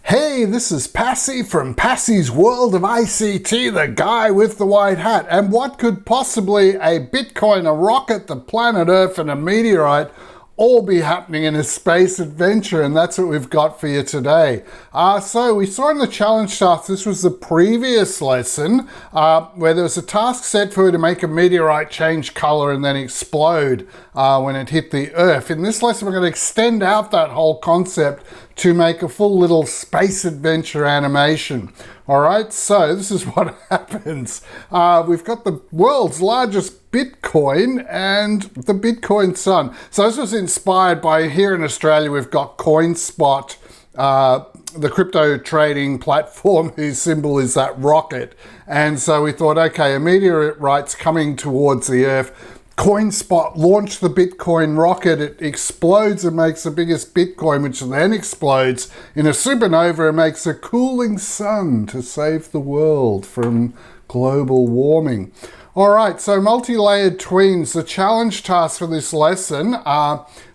Hey, this is Passy from Passy's World of ICT, the guy with the white hat. And what could possibly a Bitcoin, a rocket, the planet Earth, and a meteorite all be happening in a space adventure? And that's what we've got for you today. So we saw in the challenge task, this was the previous lesson, where there was a task set for you to make a meteorite change color and then explode when it hit the Earth. In this lesson, we're going to extend out that whole concept to make a full little space adventure animation. All right, so this is what happens. We've got the world's largest Bitcoin and the Bitcoin sun. So this was inspired by, here in Australia, we've got CoinSpot, the crypto trading platform whose symbol is that rocket. And so we thought, okay, a meteorite's coming towards the Earth. CoinSpot launched the Bitcoin rocket. It explodes and makes the biggest Bitcoin, which then explodes in a supernova and makes a cooling sun to save the world from global warming. All right, so multi-layered tweens. The challenge task for this lesson,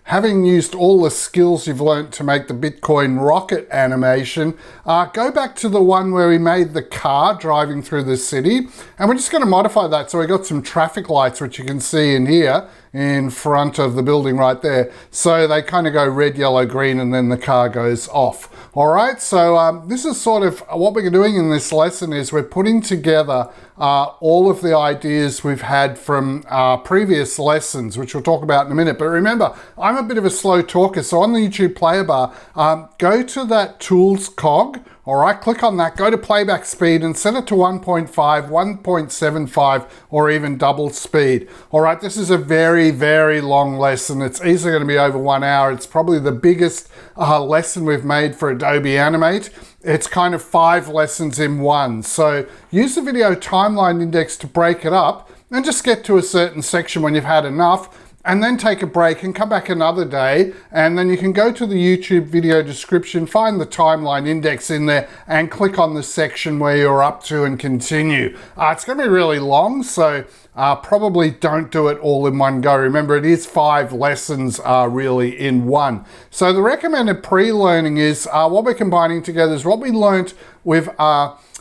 having used all the skills you've learnt to make the Bitcoin rocket animation, go back to the one where we made the car driving through the city, and we're just going to modify that. So we got some traffic lights, which you can see in here in front of the building right there. So they kind of go red, yellow, green, and then the car goes off. All right, so this is sort of what we're doing in this lesson is we're putting together all of the ideas we've had from previous lessons, which we'll talk about in a minute. But remember, I'm a bit of a slow talker, so on the YouTube player bar, go to that tools cog. All right, click on that, go to playback speed and set it to 1.5, 1.75, or even double speed. All right, this is a very, very long lesson. It's easily going to be over 1 hour. It's probably the biggest lesson we've made for Adobe Animate. It's kind of 5 lessons in one. So use the video timeline index to break it up and just get to a certain section when you've had enough, and then take a break and come back another day, and then you can go to the YouTube video description, find the timeline index in there, and click on the section where you're up to and continue. It's going to be really long, so probably don't do it all in one go. Remember, it is 5 lessons really in one. So the recommended pre-learning is what we're combining together is what we learnt with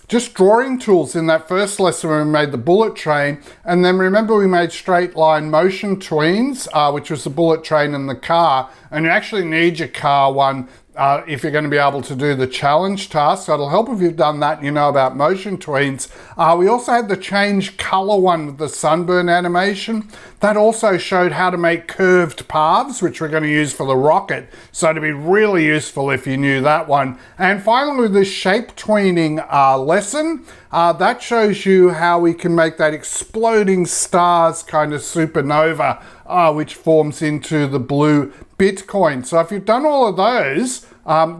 just drawing tools in that first lesson when we made the bullet train. And then remember we made straight line motion tweens, which was the bullet train and the car. And you actually need your car one if you're going to be able to do the challenge task. So it'll help if you've done that and you know about motion tweens. We also had the change color one with the sunburn animation. That also showed how to make curved paths, which we're going to use for the rocket. So it'd be really useful if you knew that one. And finally, with the shape tweening lesson, that shows you how we can make that exploding stars kind of supernova, which forms into the blue Bitcoin. So if you've done all of those,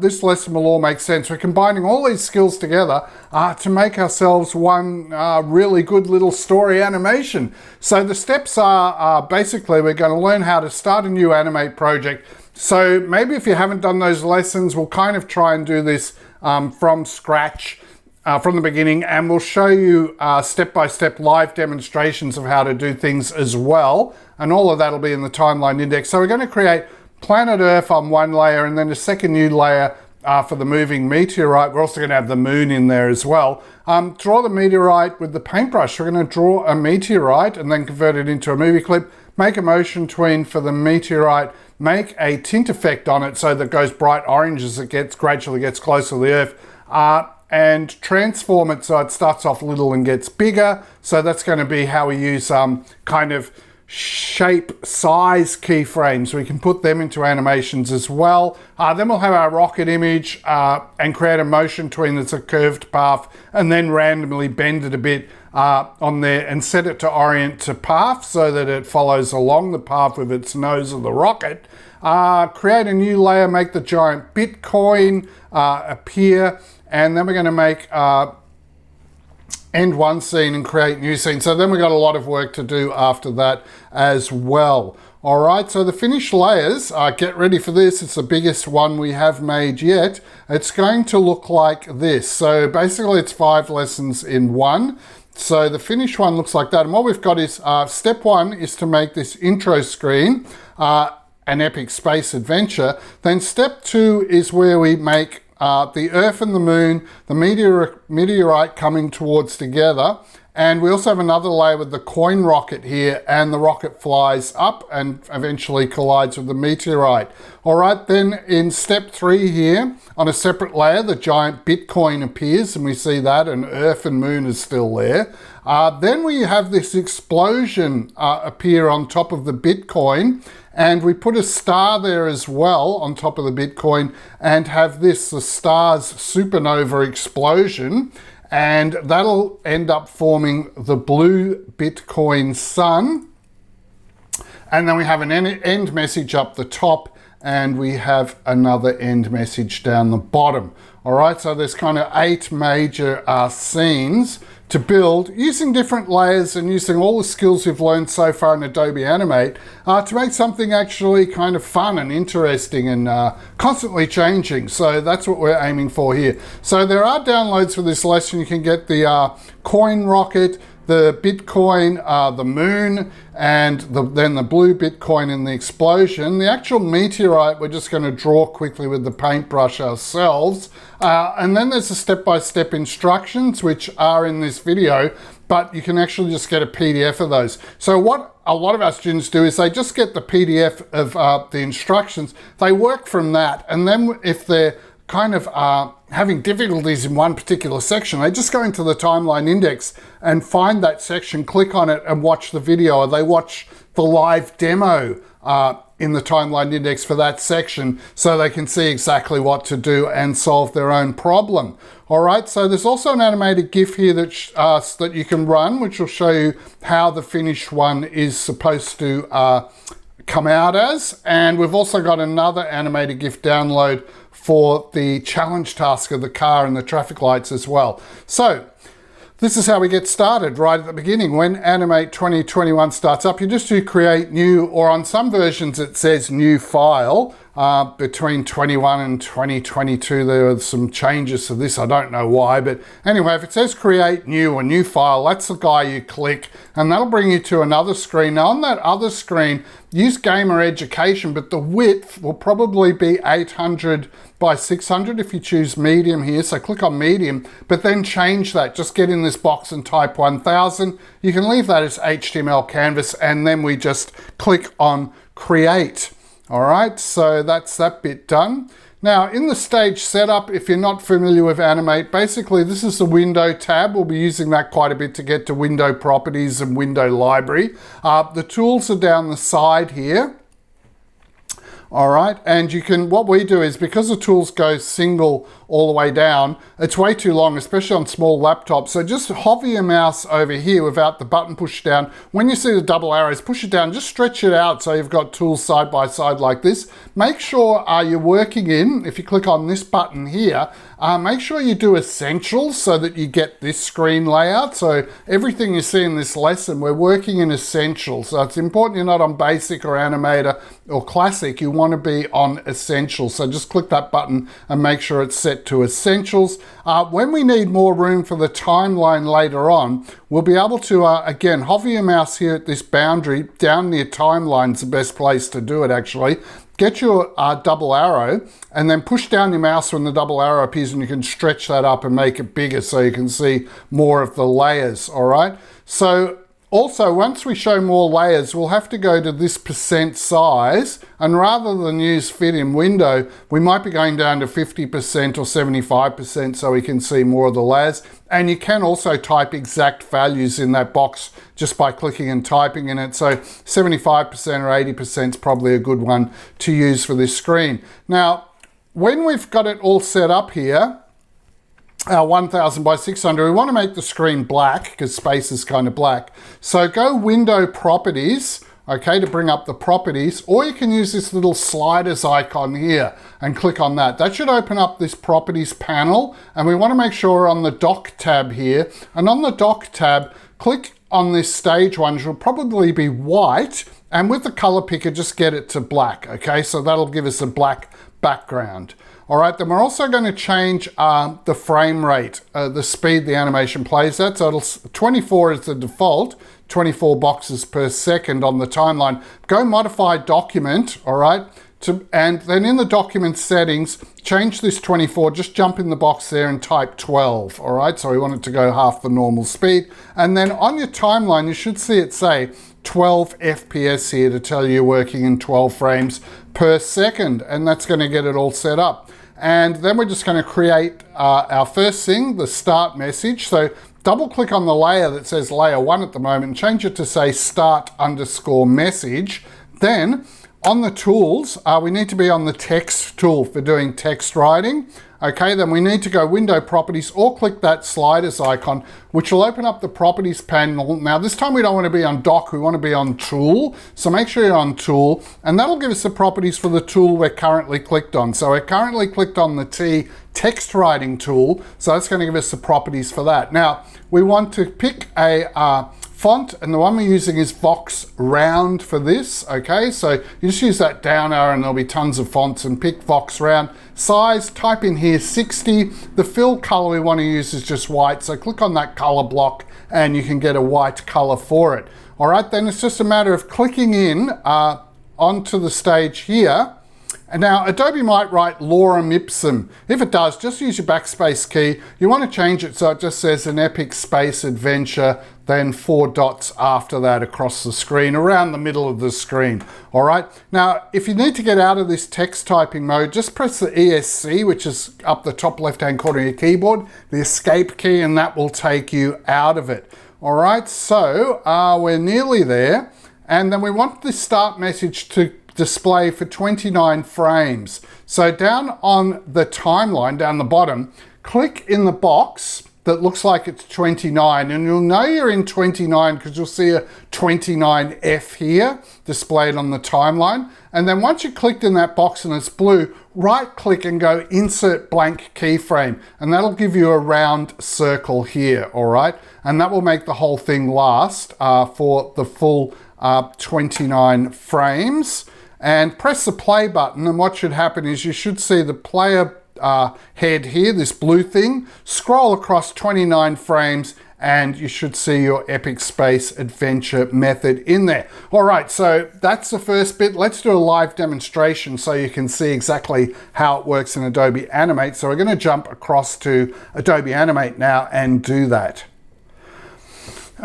this lesson will all make sense. We're combining all these skills together to make ourselves one really good little story animation. So the steps are basically we're going to learn how to start a new Animate project. So maybe if you haven't done those lessons, we'll kind of try and do this from scratch. From the beginning, and we'll show you step-by-step live demonstrations of how to do things as well, and all of that will be in the timeline index. So we're going to create planet Earth on one layer and then a second new layer for the moving meteorite. We're also going to have the moon in there as well. Draw the meteorite with the paintbrush. We're going to draw a meteorite and then convert it into a movie clip, make a motion tween for the meteorite, make a tint effect on it so that it goes bright orange as it gradually gets closer to the Earth, and transform it so it starts off little and gets bigger. So that's going to be how we use kind of shape size keyframes. We can put them into animations as well. Then we'll have our rocket image and create a motion tween that's a curved path, and then randomly bend it a bit on there and set it to orient to path so that it follows along the path with its nose of the rocket. Create a new layer, make the giant Bitcoin appear, and then we're going to make end one scene and create new scene. So then we've got a lot of work to do after that as well. All right, so the finished layers, get ready for this. It's the biggest one we have made yet. It's going to look like this. So basically it's 5 lessons in one. So the finished one looks like that. And what we've got is step 1 is to make this intro screen. An epic space adventure. Then step 2 is where we make the Earth and the Moon, the meteorite coming towards together. And we also have another layer with the coin rocket here, and the rocket flies up and eventually collides with the meteorite. All right, then in step 3 here, on a separate layer, the giant Bitcoin appears, and we see that, and Earth and Moon is still there. Then we have this explosion appear on top of the Bitcoin, and we put a star there as well on top of the Bitcoin, and have this, the star's supernova explosion. And that'll end up forming the blue Bitcoin sun. And then we have an end message up the top, and we have another end message down the bottom. All right, so there's kind of 8 major scenes to build using different layers and using all the skills we've learned so far in Adobe Animate to make something actually kind of fun and interesting and constantly changing. So that's what we're aiming for here. So there are downloads for this lesson. You can get the coin rocket, the Bitcoin, the moon, and then the blue Bitcoin in the explosion. The actual meteorite, we're just going to draw quickly with the paintbrush ourselves. And then there's the step-by-step instructions, which are in this video, but you can actually just get a PDF of those. So what a lot of our students do is they just get the PDF of the instructions. They work from that, and then if they're kind of having difficulties in one particular section, they just go into the timeline index and find that section, click on it and watch the video, or they watch the live demo in the timeline index for that section so they can see exactly what to do and solve their own problem. All right, so there's also an animated GIF here that you can run, which will show you how the finished one is supposed to come out as. And we've also got another animated GIF download for the challenge task of the car and the traffic lights as well. So this is how we get started right at the beginning. When Animate 2021 starts up, you just do create new, or on some versions it says new file. Between 21 and 2022 there are some changes to this, I don't know why, but anyway, if it says create new or new file, that's the guy you click, and that'll bring you to another screen. Now on that other screen, use Gamer Education, but the width will probably be 800 by 600 if you choose medium here, so click on medium, but then change that. Just get in this box and type 1000. You can leave that as HTML canvas, and then we just click on create. All right, so that's that bit done. Now in the stage setup, if you're not familiar with Animate, basically this is the window tab. We'll be using that quite a bit to get to window properties and window library. The tools are down the side here. All right, and you can, what we do is, because the tools go single all the way down, it's way too long, especially on small laptops. So just hover your mouse over here without the button pushed down. When you see the double arrows, push it down, just stretch it out so you've got tools side by side like this. Make sure you're working in, if you click on this button here, make sure you do Essentials so that you get this screen layout. So everything you see in this lesson, we're working in Essentials. So it's important you're not on Basic or Animator or Classic. You want to be on Essentials. So just click that button and make sure it's set to Essentials. When we need more room for the timeline later on, we'll be able to, again, hover your mouse here at this boundary. Down near Timeline's the best place to do it, actually. Get your double arrow and then push down your mouse when the double arrow appears, and you can stretch that up and make it bigger so you can see more of the layers, all right? So also, once we show more layers, we'll have to go to this % size, and rather than use fit in window, we might be going down to 50% or 75% so we can see more of the layers. And you can also type exact values in that box just by clicking and typing in it. So 75% or 80% is probably a good one to use for this screen. Now, when we've got it all set up here, 1000 by 600, we want to make the screen black because space is kind of black. So go Window Properties, okay, to bring up the properties, or you can use this little sliders icon here and click on that. That should open up this properties panel, and we want to make sure we're on the dock tab here. And on the dock tab, click on this stage one, which will probably be white, and with the color picker, just get it to black, okay? So that'll give us a black background. All right, then we're also going to change the frame rate, the speed the animation plays at. So 24 is the default, 24 boxes per second on the timeline. Go modify document, all right, and then in the document settings, change this 24, just jump in the box there and type 12, all right? So we want it to go half the normal speed. And then on your timeline, you should see it say 12 FPS here to tell you you're working in 12 frames per second, and that's gonna get it all set up. And then we're just gonna create our first thing, the start message. So double click on the layer that says layer 1 at the moment and change it to say start_message. Then on the tools, we need to be on the text tool for doing text writing. Okay, then we need to go Window Properties or click that sliders icon, which will open up the Properties panel. Now this time we don't want to be on Dock, we want to be on Tool. So make sure you're on Tool, and that'll give us the properties for the tool we're currently clicked on. So we're currently clicked on the T text writing tool, so that's going to give us the properties for that. Now we want to pick a font, and the one we're using is Vox Round for this, okay? So you just use that down arrow and there'll be tons of fonts, and pick Vox Round. Size, type in here 60. The fill color we want to use is just white, so click on that color block and you can get a white color for it. All right, then it's just a matter of clicking in onto the stage here. And now Adobe might write lorem ipsum. If it does, just use your backspace key. You want to change it so it just says an epic space adventure, then 4 dots after that across the screen, around the middle of the screen. All right. Now, if you need to get out of this text typing mode, just press the ESC, which is up the top left-hand corner of your keyboard, the escape key, and that will take you out of it. All right. So we're nearly there. And then we want the start message to display for 29 frames. So down on the timeline, down the bottom, click in the box that looks like it's 29, and you'll know you're in 29 because you'll see a 29F here displayed on the timeline. And then once you clicked in that box and it's blue, right click and go Insert Blank Keyframe, and that'll give you a round circle here, all right? And that will make the whole thing last for the full 29 frames. And press the play button, and what should happen is you should see the player head here, this blue thing, scroll across 29 frames, and you should see your epic space adventure method in there. All right, so that's the first bit. Let's do a live demonstration so you can see exactly how it works in Adobe Animate. So we're going to jump across to Adobe Animate now and do that.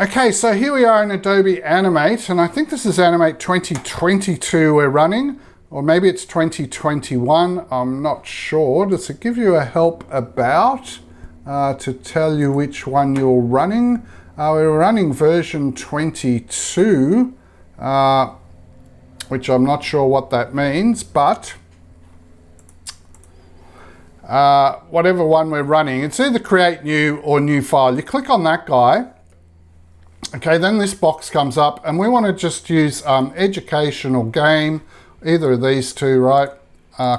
Okay, so here we are in Adobe Animate, and I think this is Animate 2022 we're running, or maybe it's 2021, I'm not sure. Does it give you a help about to tell you which one you're running? We're running version 22, which I'm not sure what that means, but whatever one we're running, it's either create new or new file. You click on that guy. Okay, then this box comes up, and we want to just use education or game, either of these two, right?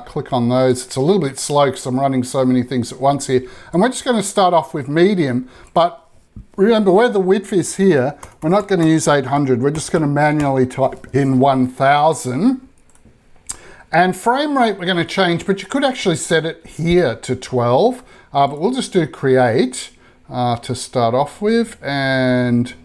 Click on those. It's a little bit slow because I'm running so many things at once here. And we're just going to start off with medium, but remember where the width is here, we're not going to use 800. We're just going to manually type in 1000. And frame rate we're going to change, but you could actually set it here to 12, but we'll just do create to start off with, and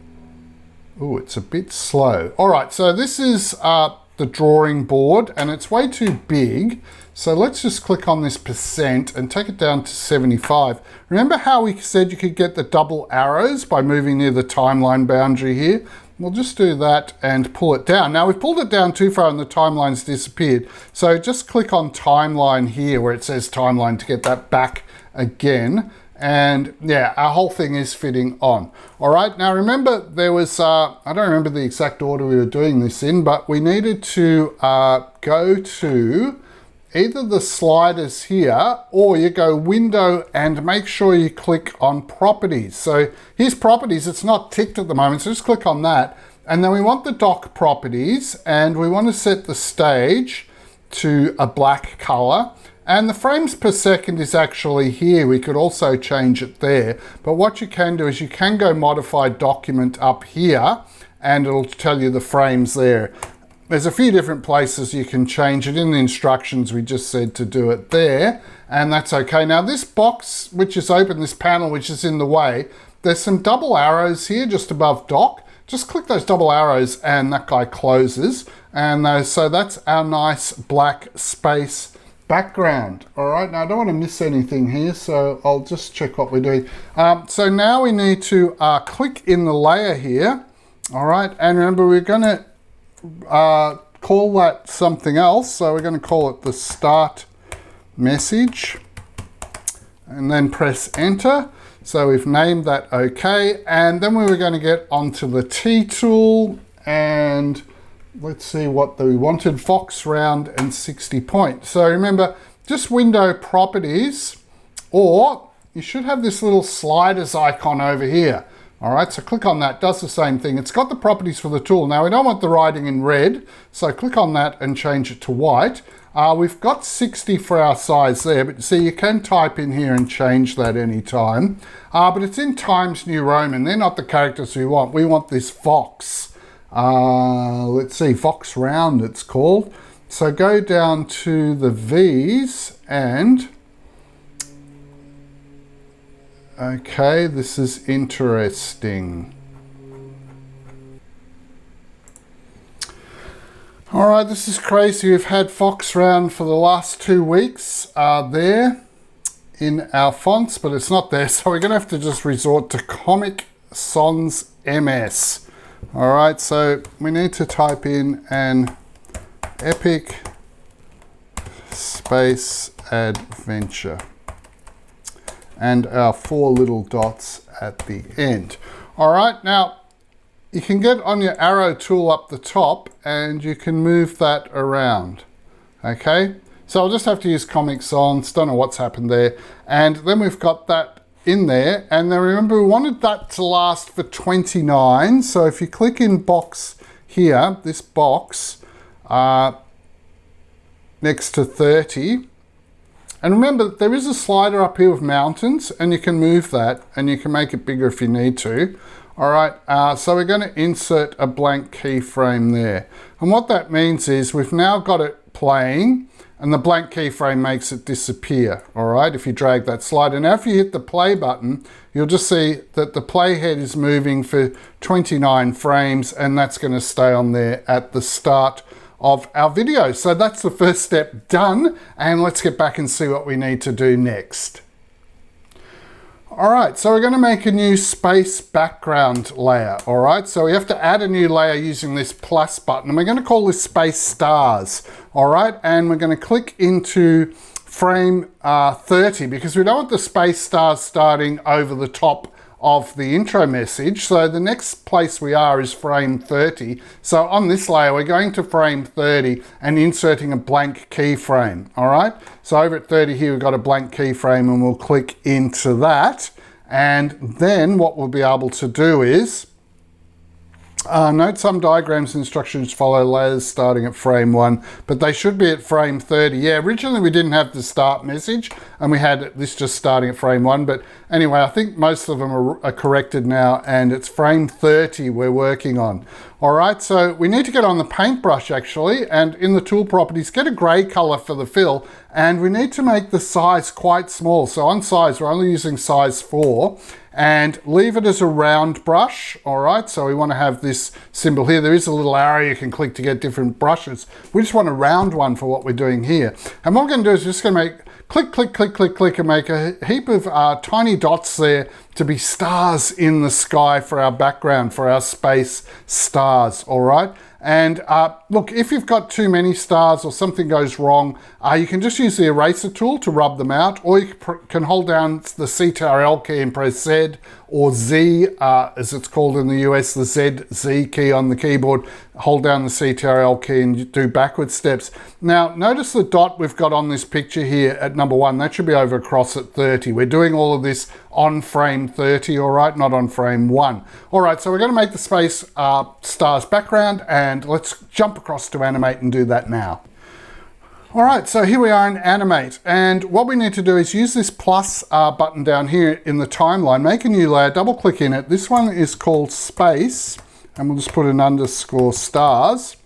oh, it's a bit slow. All right, so this is the drawing board, and it's way too big. So let's just click on this percent and take it down to 75. Remember how we said you could get the double arrows by moving near the timeline boundary here? We'll just do that and pull it down. Now we've pulled it down too far and the timeline's disappeared. So just click on timeline here where it says timeline to get that back again. And yeah, our whole thing is fitting on. All right, now remember there was, I don't remember the exact order we were doing this in, but we needed to go to either the sliders here, or you go window and make sure you click on properties. So here's properties, it's not ticked at the moment, so just click on that. And then we want the dock properties, and we want to set the stage to a black color. And the frames per second is actually here. We could also change it there. But what you can do is you can go modify document up here, and it'll tell you the frames there. There's a few different places you can change it. In the instructions, we just said to do it there, and that's okay. Now this box, which is open, this panel, which is in the way, there's some double arrows here just above dock. Just click those double arrows and that guy closes. And so that's our nice black space background. All right, now I don't want to miss anything here, so I'll just check what we're doing. So now we need to click in the layer here. All right, and remember we're going to call that something else. So we're going to call it the start message and then press enter. So we've named that okay. And then we were going to get onto the T tool and let's see what we wanted, Fox round and 60 point. So remember, just window properties, or you should have this little sliders icon over here. All right, so click on that, does the same thing. It's got the properties for the tool. Now we don't want the writing in red, so click on that and change it to white. We've got 60 for our size there, but see, you can type in here and change that anytime. But it's in Times New Roman. They're not the characters we want. We want this Fox. Let's see, Fox round it's called. So go down to the V's and, okay, this is interesting. All right, this is crazy. We've had Fox round for the last 2 weeks there in our fonts, but it's not there. So we're gonna have to just resort to Comic Sans MS. All right, so we need to type in an epic space adventure and our 4 little dots at the end. All right, now you can get on your arrow tool up the top and you can move that around. Okay, so I'll just have to use Comic Sans, don't know what's happened there. And then we've got that in there, and then remember we wanted that to last for 29. So if you click in box here, this box next to 30, and remember there is a slider up here with mountains and you can move that and you can make it bigger if you need to. All right, so we're going to insert a blank keyframe there, and what that means is we've now got it playing and the blank keyframe makes it disappear. All right, if you drag that slider. Now if you hit the play button, you'll just see that the playhead is moving for 29 frames, and that's going to stay on there at the start of our video. So that's the first step done, and let's get back and see what we need to do next. All right, so we're going to make a new space background layer. All right, so we have to add a new layer using this plus button, and we're going to call this space stars. All right, and we're going to click into frame 30 because we don't want the space stars starting over the top of the intro message. So the next place we are is frame 30. So on this layer, we're going to frame 30 and inserting a blank keyframe. All right, so over at 30 here, we've got a blank keyframe, and we'll click into that. And then what we'll be able to do is note some diagrams and instructions follow layers starting at frame 1, but they should be at frame 30. Yeah, originally we didn't have the start message and we had this just starting at frame 1, but anyway, I think most of them are corrected now, and it's frame 30 we're working on. All right, so we need to get on the paintbrush actually, and in the tool properties, get a gray color for the fill, and we need to make the size quite small. So on size, we're only using size 4, and leave it as a round brush. All right, so we want to have this symbol here. There is a little arrow you can click to get different brushes. We just want a round one for what we're doing here. And what we're going to do is just going to make click, click, click, click, click, and make a heap of tiny dots there to be stars in the sky for our background, for our space stars. All right. And look, if you've got too many stars or something goes wrong, you can just use the eraser tool to rub them out, or you can hold down the Ctrl key and press Z, or Z, as it's called in the US, the Z key on the keyboard. Hold down the Ctrl key and do backward steps. Now, notice the dot we've got on this picture here at number 1. That should be over across at 30. We're doing all of this on frame 30, all right, not on frame 1. All right, so we're going to make the space stars background, and let's jump across to Animate and do that now. All right, so here we are in Animate, and what we need to do is use this plus button down here in the timeline, make a new layer, double click in it. This one is called space, and we'll just put an underscore stars.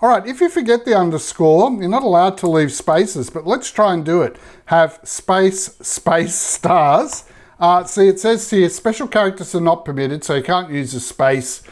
All right, if you forget the underscore, you're not allowed to leave spaces, but let's try and do it. Have space, space, stars. See, it says here, special characters are not permitted, so you can't use a space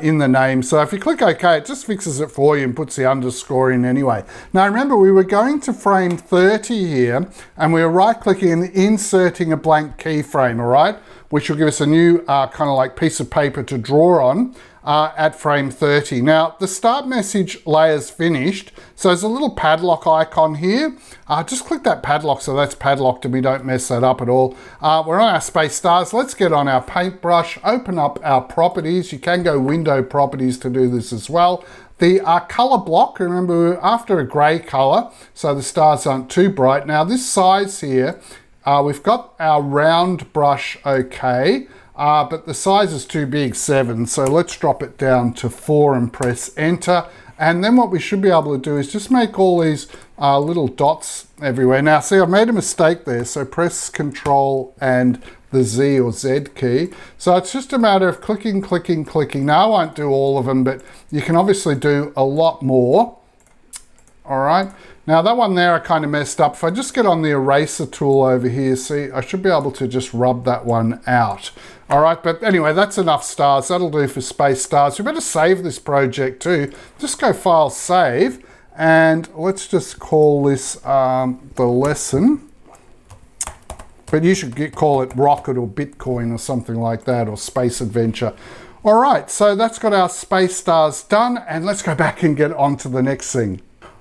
in the name. So if you click OK, it just fixes it for you and puts the underscore in anyway. Now remember, we were going to frame 30 here, and we were right-clicking and inserting a blank keyframe, all right? Which will give us a new kind of like piece of paper to draw on at frame 30. Now, the start message layer's finished, so there's a little padlock icon here. Just click that padlock so that's padlocked and we don't mess that up at all. We're on our space stars. Let's get on our paintbrush, open up our properties. You can go window properties to do this as well. The color block, remember, we're after a gray color, so the stars aren't too bright. Now, this size here, we've got our round brush okay, but the size is too big, 7. So let's drop it down to 4 and press enter. And then what we should be able to do is just make all these little dots everywhere. Now see, I've made a mistake there. So press Control and the Z or Z key. So it's just a matter of clicking, clicking, clicking. Now I won't do all of them, but you can obviously do a lot more. All right. Now that one there I kind of messed up. If I just get on the eraser tool over here, see, I should be able to just rub that one out. All right, but anyway, that's enough stars. That'll do for space stars. We better save this project too. Just go File, Save, and let's just call this the lesson. But you should call it Rocket or Bitcoin or something like that, or Space Adventure. All right, so that's got our space stars done, and let's go back and get on to the next thing.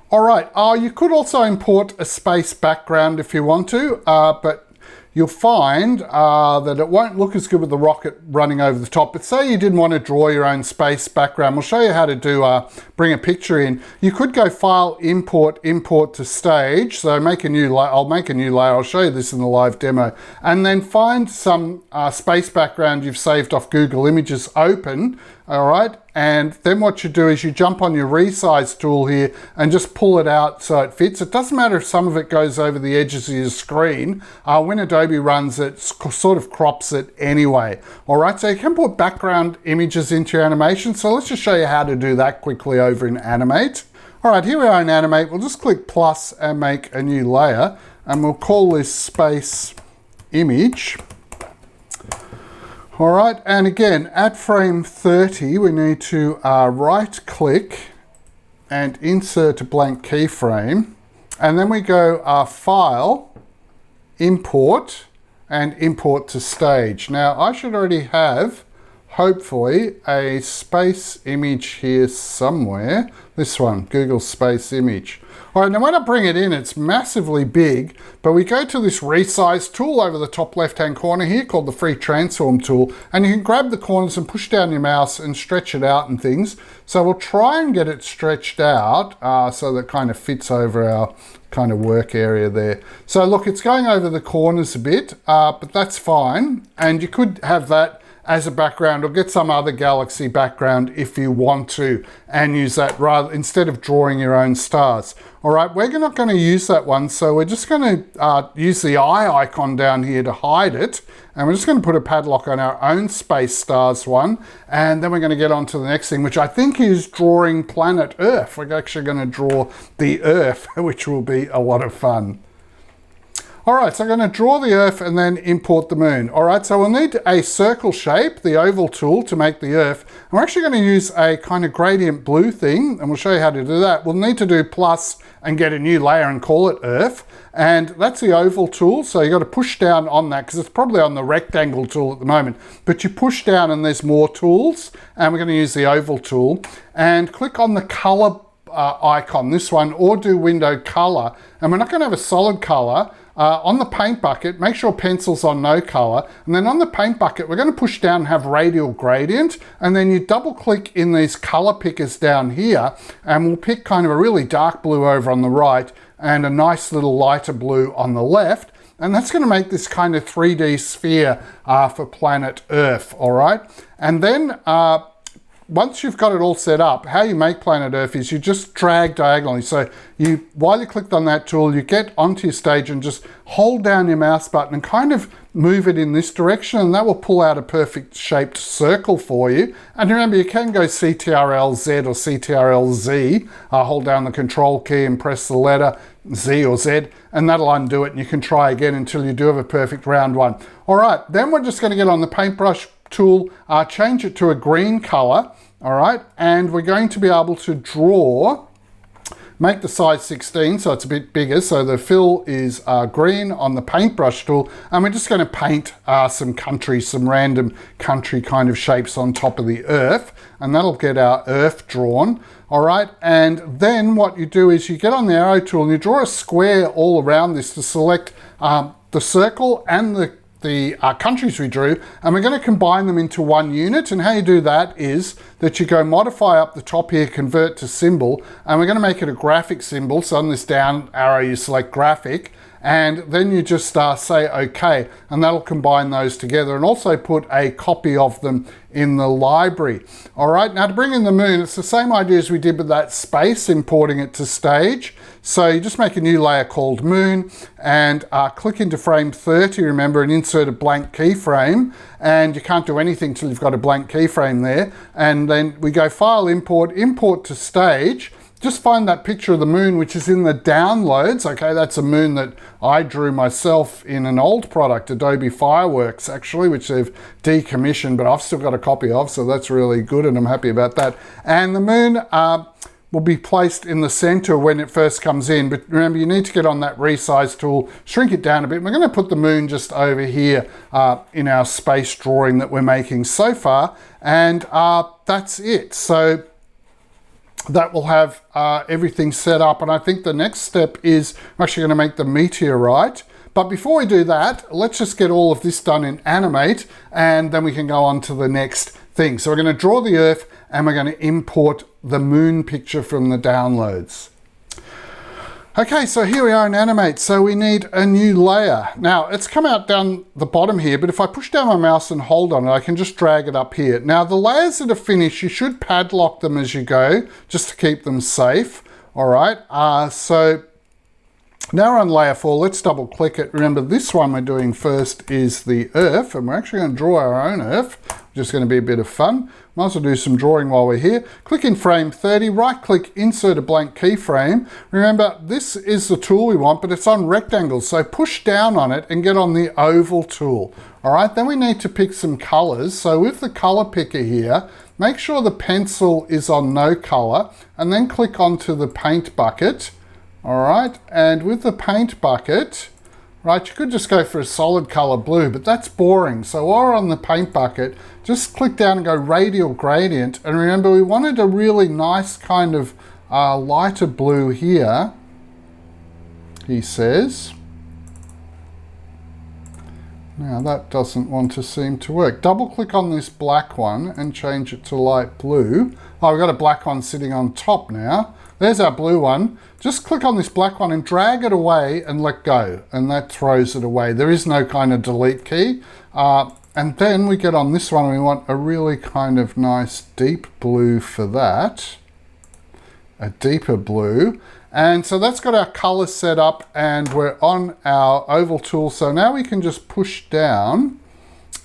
All right, you could also import a space background if you want to, but you'll find that it won't look as good with the rocket running over the top. But say you didn't want to draw your own space background. We'll show you how to do bring a picture in. You could go File, Import, Import to Stage. So make a new layer. I'll make a new layer. I'll show you this in the live demo. And then find some space background you've saved off Google Images, open. All right, and then what you do is you jump on your Resize tool here and just pull it out so it fits. It doesn't matter if some of it goes over the edges of your screen. When Adobe runs it, sort of crops it anyway. All right, so you can put background images into your animation. So let's just show you how to do that quickly over in Animate. All right, here we are in Animate. We'll just click plus and make a new layer, and we'll call this Space Image. All right, and again, at frame 30, we need to right-click and insert a blank keyframe. And then we go File, Import, and Import to Stage. Now, I should already have, hopefully, a space image here somewhere. This one, Google Space Image. All right, now when I bring it in, it's massively big, but we go to this Resize tool over the top left-hand corner here called the Free Transform tool, and you can grab the corners and push down your mouse and stretch it out and things. So we'll try and get it stretched out so that it kind of fits over our kind of work area there. So look, it's going over the corners a bit, but that's fine. And you could have that as a background or get some other galaxy background if you want to, and use that rather instead of drawing your own stars. All right, we're not going to use that one, so we're just going to use the eye icon down here to hide it, and we're just going to put a padlock on our own space stars one, and then we're going to get on to the next thing, which I think is drawing planet Earth. We're actually going to draw the Earth, which will be a lot of fun. All right, so I'm going to draw the Earth and then import the moon. All right, so we'll need a circle shape, the oval tool, to make the Earth. And we're actually going to use a kind of gradient blue thing, and we'll show you how to do that. We'll need to do plus and get a new layer and call it Earth. And that's the oval tool, so you got to push down on that because it's probably on the rectangle tool at the moment. But you push down and there's more tools, and we're going to use the oval tool. And click on the color icon, this one, or do window color. And we're not going to have a solid color. On the paint bucket, make sure pencil's on no color, and then on the paint bucket, we're going to push down and have radial gradient, and then you double click in these color pickers down here, and we'll pick kind of a really dark blue over on the right, and a nice little lighter blue on the left, and that's going to make this kind of 3D sphere for planet Earth, all right? And then, once you've got it all set up, how you make planet Earth is you just drag diagonally. So while you clicked on that tool, you get onto your stage and just hold down your mouse button and kind of move it in this direction, and that will pull out a perfect shaped circle for you. And remember, you can go CTRL-Z or CTRL-Z, hold down the control key and press the letter Z or Z, and that'll undo it, and you can try again until you do have a perfect round one. All right, then we're just going to get on the paintbrush, tool, change it to a green color, all right? And we're going to be able to draw, make the size 16 so it's a bit bigger. So the fill is green on the paintbrush tool, and we're just going to paint some countries, some random country kind of shapes on top of the earth, and that'll get our earth drawn. All right, and then what you do is you get on the arrow tool and you draw a square all around this to select the circle and the countries we drew, and we're going to combine them into one unit. And how you do that is that you go modify up the top here, convert to symbol, and we're going to make it a graphic symbol. So on this down arrow you select graphic, and then you just say OK, and that'll combine those together and also put a copy of them in the library. All right, now to bring in the moon, it's the same idea as we did with that space, importing it to stage. So you just make a new layer called moon and click into frame 30, remember, and insert a blank keyframe. And you can't do anything till you've got a blank keyframe there. And then we go file, import, import to stage. Just find that picture of the moon, which is in the downloads. Okay, that's a moon that I drew myself in an old product, Adobe Fireworks, actually, which they've decommissioned, but I've still got a copy of, so that's really good, and I'm happy about that. And the moon will be placed in the center when it first comes in. But remember, you need to get on that resize tool, shrink it down a bit. We're going to put the moon just over here in our space drawing that we're making so far, and that's it. So that will have everything set up, and I think the next step is I'm actually going to make the meteorite. But before we do that, let's just get all of this done in Animate, and then we can go on to the next thing. So we're going to draw the Earth, and we're going to import the moon picture from the downloads. Okay, so here we are in Animate. So we need a new layer. Now, it's come out down the bottom here, but if I push down my mouse and hold on it, I can just drag it up here. Now, the layers that are finished, you should padlock them as you go, just to keep them safe. All right, so now we're on layer 4. Let's double click it. Remember, this one we're doing first is the Earth, and we're actually going to draw our own Earth, which is going to be a bit of fun. Might as well do some drawing while we're here. Click in frame 30, right click, insert a blank keyframe. Remember, this is the tool we want, but it's on rectangles, so push down on it and get on the oval tool. All right, then we need to pick some colors. So with the color picker here, make sure the pencil is on no color, and then click onto the paint bucket. All right, and with the paint bucket, right, you could just go for a solid color blue, but that's boring. So while we're on the paint bucket, just click down and go radial gradient. And remember, we wanted a really nice kind of lighter blue here, he says. Now that doesn't want to seem to work. Double click on this black one and change it to light blue. Oh, we've got a black one sitting on top now. There's our blue one. Just click on this black one and drag it away and let go, and that throws it away. There is no kind of delete key. And then we get on this one and we want a really kind of nice deep blue for that. A deeper blue. And so that's got our color set up, and we're on our oval tool. So now we can just push down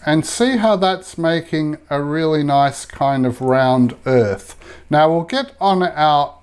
and see how that's making a really nice kind of round Earth. Now we'll get on our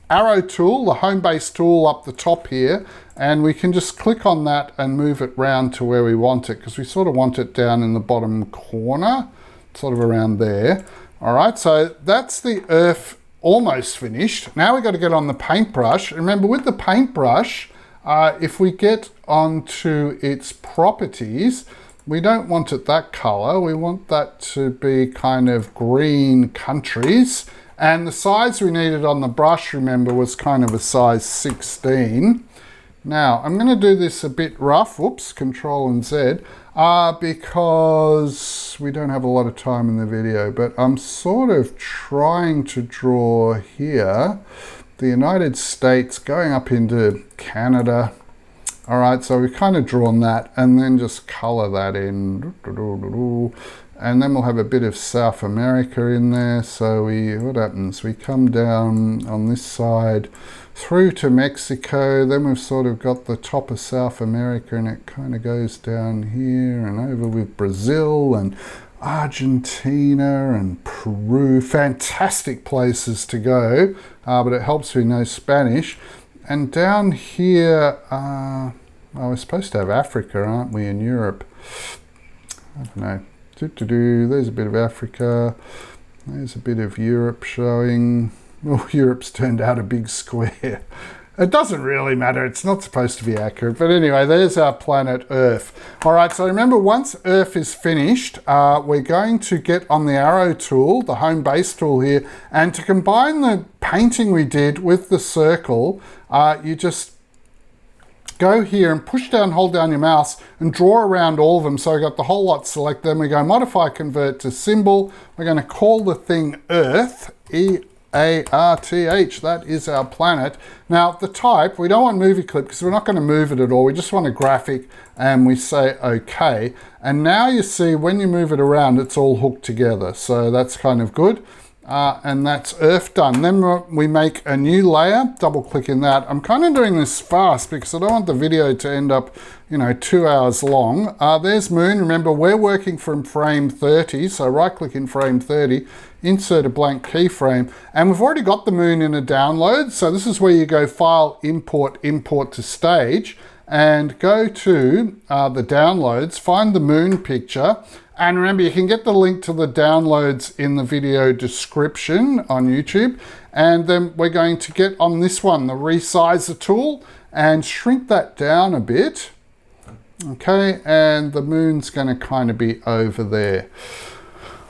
arrow tool, the home base tool up the top here, and we can just click on that and move it round to where we want it, because we sort of want it down in the bottom corner, sort of around there. All right, so that's the Earth almost finished. Now we've got to get on the paintbrush. Remember, with the paintbrush, if we get onto its properties, we don't want it that color. We want that to be kind of green countries. And the size we needed on the brush, remember, was kind of a size 16. Now, I'm going to do this a bit rough. Whoops, Control and Z, because we don't have a lot of time in the video, but I'm sort of trying to draw here the United States going up into Canada. All right, so we've kind of drawn that, and then just color that in. And then we'll have a bit of South America in there. So what happens? We come down on this side through to Mexico. Then we've sort of got the top of South America, and it kind of goes down here and over with Brazil and Argentina and Peru. Fantastic places to go, but it helps we know Spanish. And down here, we're supposed to have Africa, aren't we, in Europe? I don't know. There's a bit of Africa. There's a bit of Europe showing. Well, Europe's turned out a big square. It doesn't really matter. It's not supposed to be accurate. But anyway, there's our planet Earth. All right, so remember, once Earth is finished, we're going to get on the arrow tool, the home base tool here, and to combine the painting we did with the circle, you just go here and push down, hold down your mouse and draw around all of them. So we got the whole lot selected. Then we go modify, convert to symbol. We're going to call the thing Earth, E-A-R-T-H. That is our planet. Now the type, we don't want movie clip because we're not going to move it at all. We just want a graphic, and we say OK. And now you see when you move it around, it's all hooked together. So that's kind of good. And that's Earth done. Then we make a new layer, double click in that. I'm kind of doing this fast because I don't want the video to end up, 2 hours long. There's Moon. Remember, we're working from frame 30. So right click in frame 30, insert a blank keyframe. And we've already got the Moon in a download. So this is where you go File, Import, Import to Stage, and go to the downloads, find the Moon picture. And remember, you can get the link to the downloads in the video description on YouTube. And then we're going to get on this one, the Resize tool, and shrink that down a bit. Okay, and the Moon's going to kind of be over there.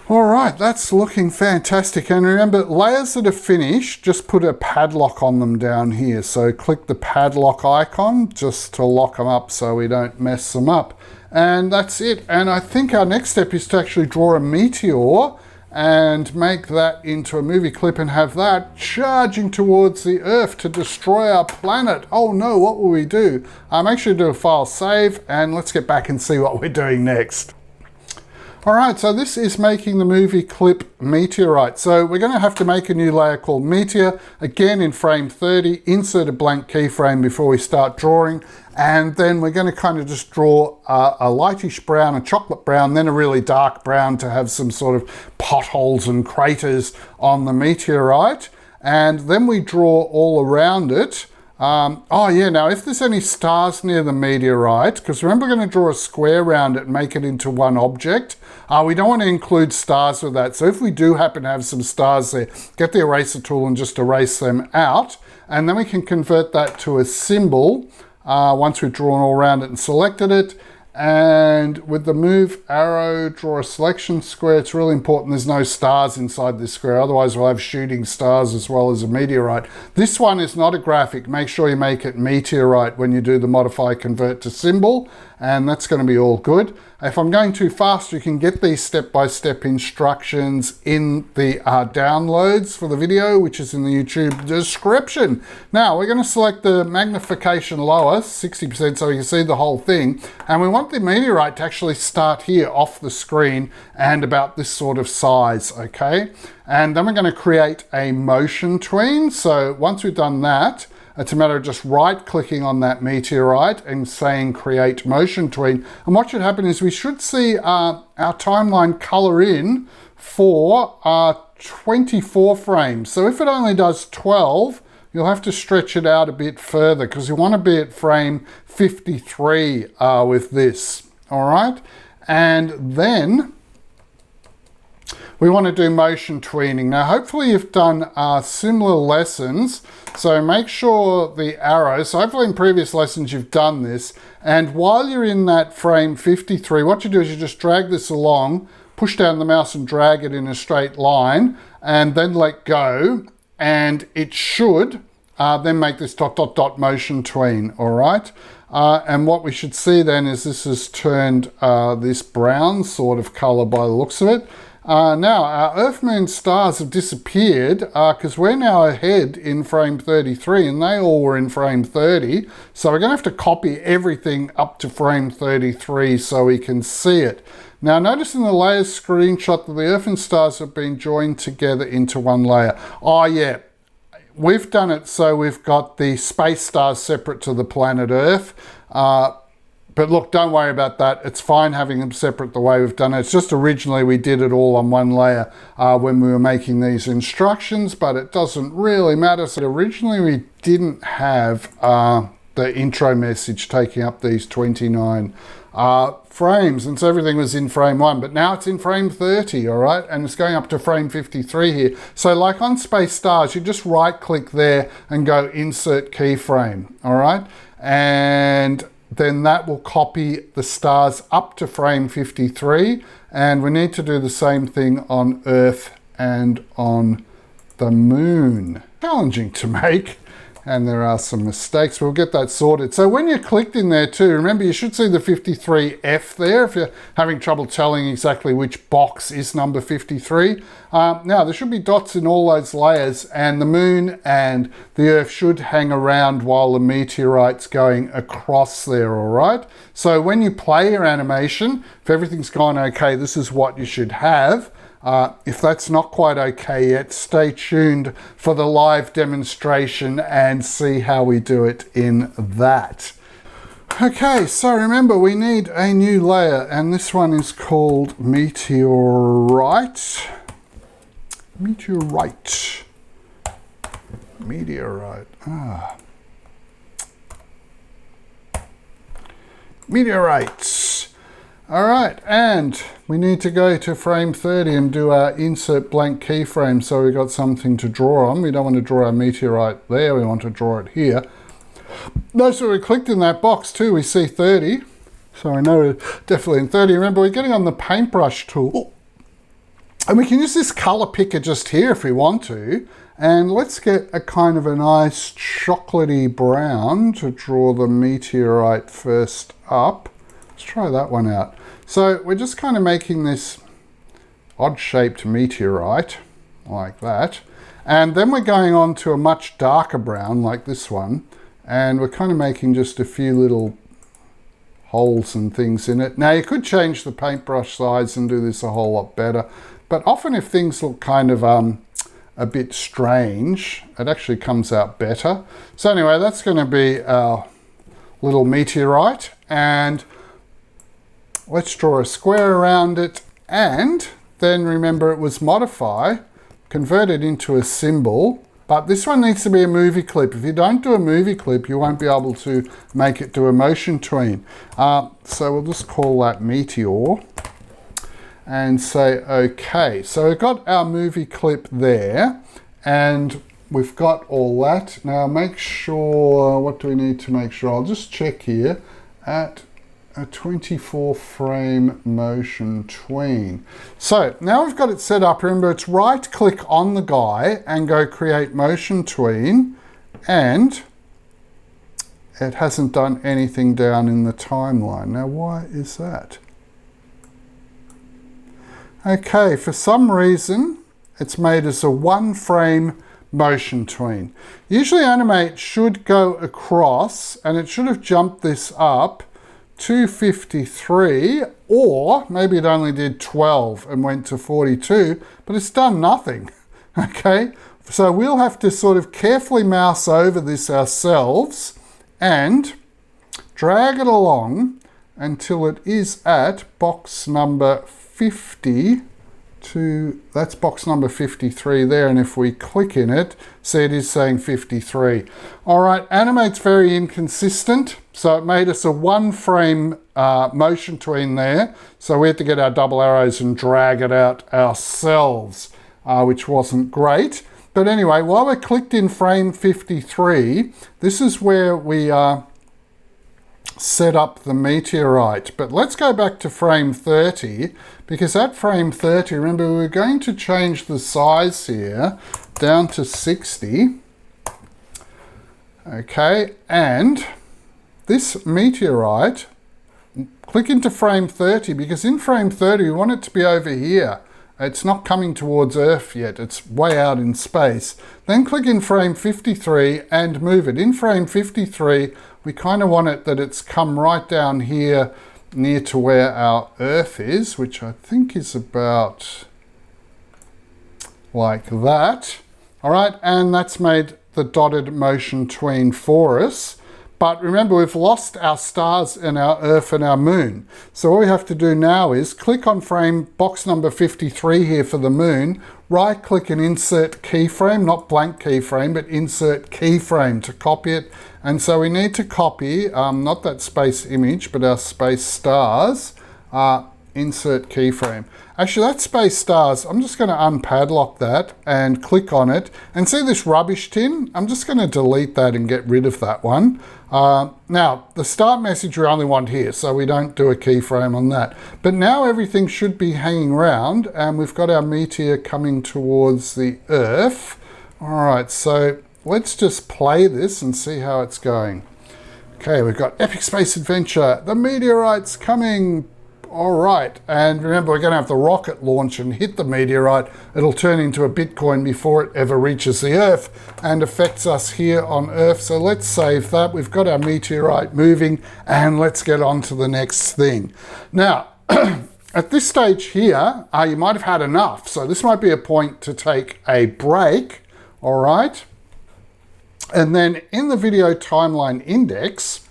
All right, that's looking fantastic. And remember, layers that are finished, just put a padlock on them down here. So click the padlock icon just to lock them up so we don't mess them up. And that's it. And I think our next step is to actually draw a meteor and make that into a movie clip and have that charging towards the Earth to destroy our planet. Oh no, what will we do? Make sure to do a file save, and let's get back and see what we're doing next. All right, so this is making the movie clip Meteorite. So we're going to have to make a new layer called Meteor. Again, in frame 30, insert a blank keyframe before we start drawing. And then we're going to kind of just draw a lightish brown, a chocolate brown, then a really dark brown to have some sort of potholes and craters on the meteorite. And then we draw all around it. Now if there's any stars near the meteorite, because remember we're going to draw a square around it and make it into one object, we don't want to include stars with that. So if we do happen to have some stars there, get the eraser tool and just erase them out. And then we can convert that to a symbol once we've drawn all around it and selected it. And with the move arrow, draw a selection square. It's really important there's no stars inside this square, otherwise we'll have shooting stars as well as a meteorite. This one is not a graphic. Make sure you make it meteorite when you do the modify convert to symbol, and that's going to be all good. If I'm going too fast, you can get these step-by-step instructions in the downloads for the video, which is in the YouTube description. Now, we're going to select the magnification lower, 60%, so you can see the whole thing. And we want the meteorite to actually start here off the screen and about this sort of size, okay? And then we're going to create a motion tween. So once we've done that, it's a matter of just right-clicking on that meteorite and saying create motion tween. And what should happen is we should see our timeline color in for 24 frames. So if it only does 12, you'll have to stretch it out a bit further because you want to be at frame 53 with this, all right? And then we want to do motion tweening. Now, hopefully you've done similar lessons. So make sure the arrow, so hopefully in previous lessons you've done this. And while you're in that frame 53, what you do is you just drag this along, push down the mouse and drag it in a straight line, and then let go. And it should then make this ... motion tween, all right? And what we should see then is this has turned this brown sort of color by the looks of it. Now, our Earth, Moon, stars have disappeared because we're now ahead in frame 33 and they all were in frame 30. So we're going to have to copy everything up to frame 33 so we can see it. Now, notice in the layers screenshot that the Earth and stars have been joined together into one layer. Oh, yeah. We've done it so we've got the space stars separate to the planet Earth. But look, don't worry about that. It's fine having them separate the way we've done it. It's just originally we did it all on one layer when we were making these instructions, but it doesn't really matter. So originally we didn't have the intro message taking up these 29 frames, and so everything was in frame 1, but now it's in frame 30, all right, and it's going up to frame 53 here. So like on Space Stars, you just right click there and go insert keyframe, all right, and then that will copy the stars up to frame 53, and we need to do the same thing on Earth and on the Moon. Challenging to make, and there are some mistakes. We'll get that sorted. So when you're clicked in there too, remember you should see the 53F there if you're having trouble telling exactly which box is number 53. Now there should be dots in all those layers, and the Moon and the Earth should hang around while the meteorite's going across there, all right? So when you play your animation, if everything's gone okay, this is what you should have. If that's not quite okay yet, stay tuned for the live demonstration and see how we do it in that. Okay, so remember we need a new layer, and this one is called Meteorite. Meteorite. Meteorite. All right, and we need to go to frame 30 and do our insert blank keyframe, so we've got something to draw on. We don't want to draw our meteorite there, we want to draw it here. Notice that we clicked in that box too, we see 30. So I know we're definitely in 30. Remember, we're getting on the paintbrush tool. And we can use this color picker just here if we want to. And let's get a kind of a nice chocolatey brown to draw the meteorite first up. Let's try that one out. So we're just kind of making this odd shaped meteorite like that. And then we're going on to a much darker brown like this one. And we're kind of making just a few little holes and things in it. Now you could change the paintbrush size and do this a whole lot better. But often if things look kind of a bit strange, it actually comes out better. So anyway, that's going to be our little meteorite. And let's draw a square around it, and then remember it was modify, convert it into a symbol, but this one needs to be a movie clip. If you don't do a movie clip, you won't be able to make it do a motion tween. So we'll just call that Meteor and say okay. So we've got our movie clip there, and we've got all that. Now make sure, what do we need to make sure? I'll just check here at a 24 frame motion tween. So now we've got it set up. Remember, it's right click on the guy and go create motion tween, and it hasn't done anything down in the timeline. Now why is that? Okay, for some reason it's made as a 1 frame motion tween. Usually Animate should go across, and it should have jumped this up to 53, or maybe it only did 12 and went to 42, but it's done nothing. Okay, so we'll have to sort of carefully mouse over this ourselves and drag it along until it is at box number 50 to, that's box number 53 there, and if we click in it, see it is saying 53. All right, Animate's very inconsistent, so it made us a 1 frame motion tween there, so we had to get our double arrows and drag it out ourselves, which wasn't great. But anyway, while we're clicked in frame 53, this is where we set up the meteorite. But let's go back to frame 30, because at frame 30, remember, we're going to change the size here down to 60. Okay, and this meteorite, click into frame 30, because in frame 30 we want it to be over here. It's not coming towards Earth yet, it's way out in space. Then click in frame 53 and move it. In frame 53, we kind of want it that it's come right down here near to where our Earth is, which I think is about like that. All right, and that's made the dotted motion tween for us. But remember, we've lost our stars and our Earth and our Moon. So all we have to do now is click on frame box number 53 here for the Moon, right click and insert keyframe, not blank keyframe, but insert keyframe to copy it. And so we need to copy, not that space image, but our space stars, insert keyframe. Actually, that space stars, I'm just going to unpadlock that and click on it. And see this rubbish tin? I'm just going to delete that and get rid of that one. Now, the start message we only want here, so we don't do a keyframe on that. But now everything should be hanging around, and we've got our meteor coming towards the Earth. All right, so let's just play this and see how it's going. Okay, we've got Epic Space Adventure. The meteorite's coming. All right, and remember, we're going to have the rocket launch and hit the meteorite. It'll turn into a Bitcoin before it ever reaches the Earth and affects us here on Earth. So let's save that. We've got our meteorite moving, and let's get on to the next thing. Now, at this stage here, you might have had enough. So this might be a point to take a break, all right? And then in the video timeline index,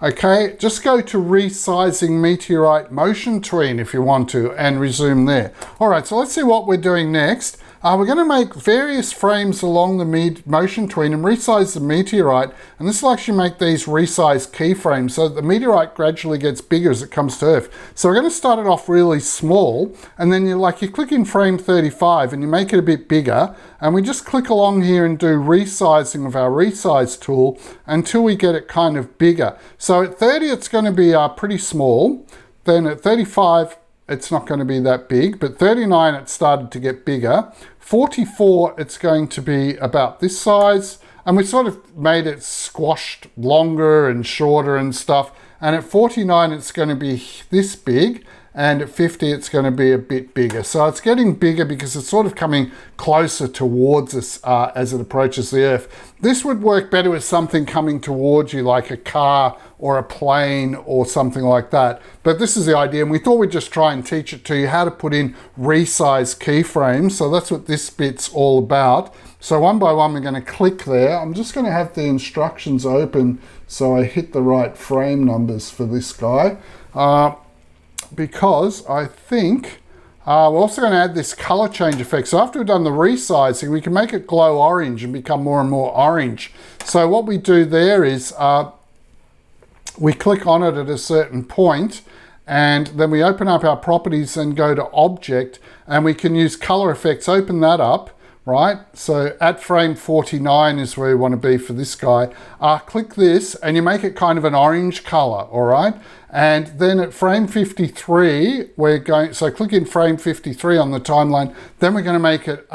okay, just go to resizing Meteorite Motion Tween if you want to and resume there. All right, so let's see what we're doing next. We're going to make various frames along the Motion Tween and resize the meteorite. And this will actually make these resize keyframes so that the meteorite gradually gets bigger as it comes to Earth. So we're going to start it off really small, and then you click in frame 35 and you make it a bit bigger. And we just click along here and do resizing of our resize tool until we get it kind of bigger. So at 30, it's going to be pretty small. Then at 35, it's not going to be that big, but 39, it started to get bigger. 44, it's going to be about this size. And we sort of made it squashed longer and shorter and stuff. And at 49, it's going to be this big. And at 50, it's going to be a bit bigger. So it's getting bigger because it's sort of coming closer towards us as it approaches the Earth. This would work better with something coming towards you, like a car or a plane or something like that. But this is the idea, and we thought we'd just try and teach it to you how to put in resize keyframes. So that's what this bit's all about. So one by one, we're going to click there. I'm just going to have the instructions open so I hit the right frame numbers for this guy. Because I think we're also going to add this color change effect. So after we've done the resizing, we can make it glow orange and become more and more orange. So what we do there is we click on it at a certain point, and then we open up our properties and go to object, and we can use color effects, open that up. Right, so at frame 49 is where we want to be for this guy. Click this and you make it kind of an orange color, all right? And then at frame 53, we're going, so click in frame 53 on the timeline, then we're going to make it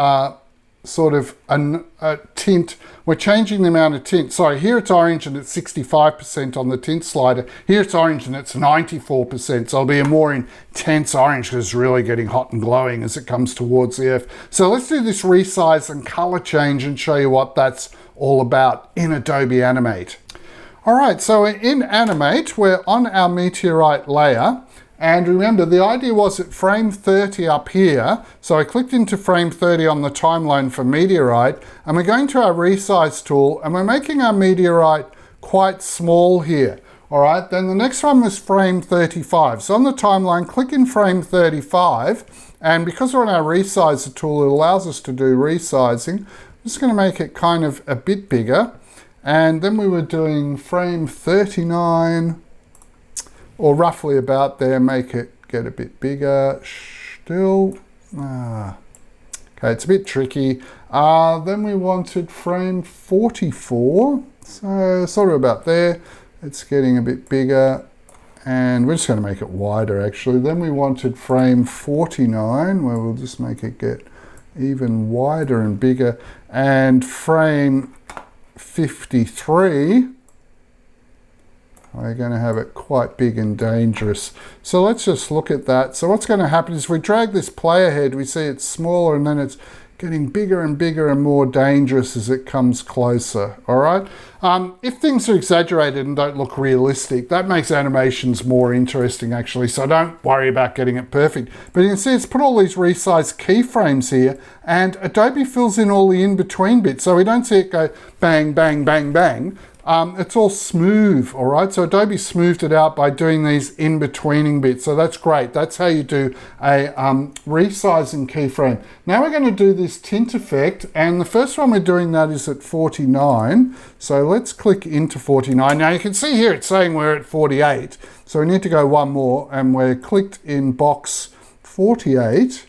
sort of a tint. We're changing the amount of tint. Sorry, here it's orange and it's 65% on the tint slider. Here it's orange and it's 94%. So it'll be a more intense orange because it's really getting hot and glowing as it comes towards the Earth. So let's do this resize and color change and show you what that's all about in Adobe Animate. All right, so in Animate, we're on our meteorite layer. And remember, the idea was at frame 30 up here, so I clicked into frame 30 on the timeline for meteorite, and we're going to our resize tool, and we're making our meteorite quite small here. All right, then the next one was frame 35. So on the timeline, click in frame 35, and because we're on our resizer tool, it allows us to do resizing. I'm just going to make it kind of a bit bigger, and then we were doing frame 39, or roughly about there, make it get a bit bigger still. Okay, it's a bit tricky. Then we wanted frame 44, so sort of about there. It's getting a bit bigger, and we're just going to make it wider actually. Then we wanted frame 49, where we'll just make it get even wider and bigger, and frame 53, we're going to have it quite big and dangerous. So let's just look at that. So what's going to happen is we drag this player head, we see it's smaller, and then it's getting bigger and bigger and more dangerous as it comes closer, all right? If things are exaggerated and don't look realistic, that makes animations more interesting actually, so don't worry about getting it perfect. But you can see it's put all these resized keyframes here, and Adobe fills in all the in-between bits, so we don't see it go bang, bang, bang, bang. it's all smooth, all right? So Adobe smoothed it out by doing these in-betweening bits. So that's great. That's how you do a resizing keyframe. Now we're going to do this tint effect, and the first one we're doing that is at 49. So let's click into 49. Now you can see here it's saying we're at 48. So we need to go one more, and we're clicked in box 48.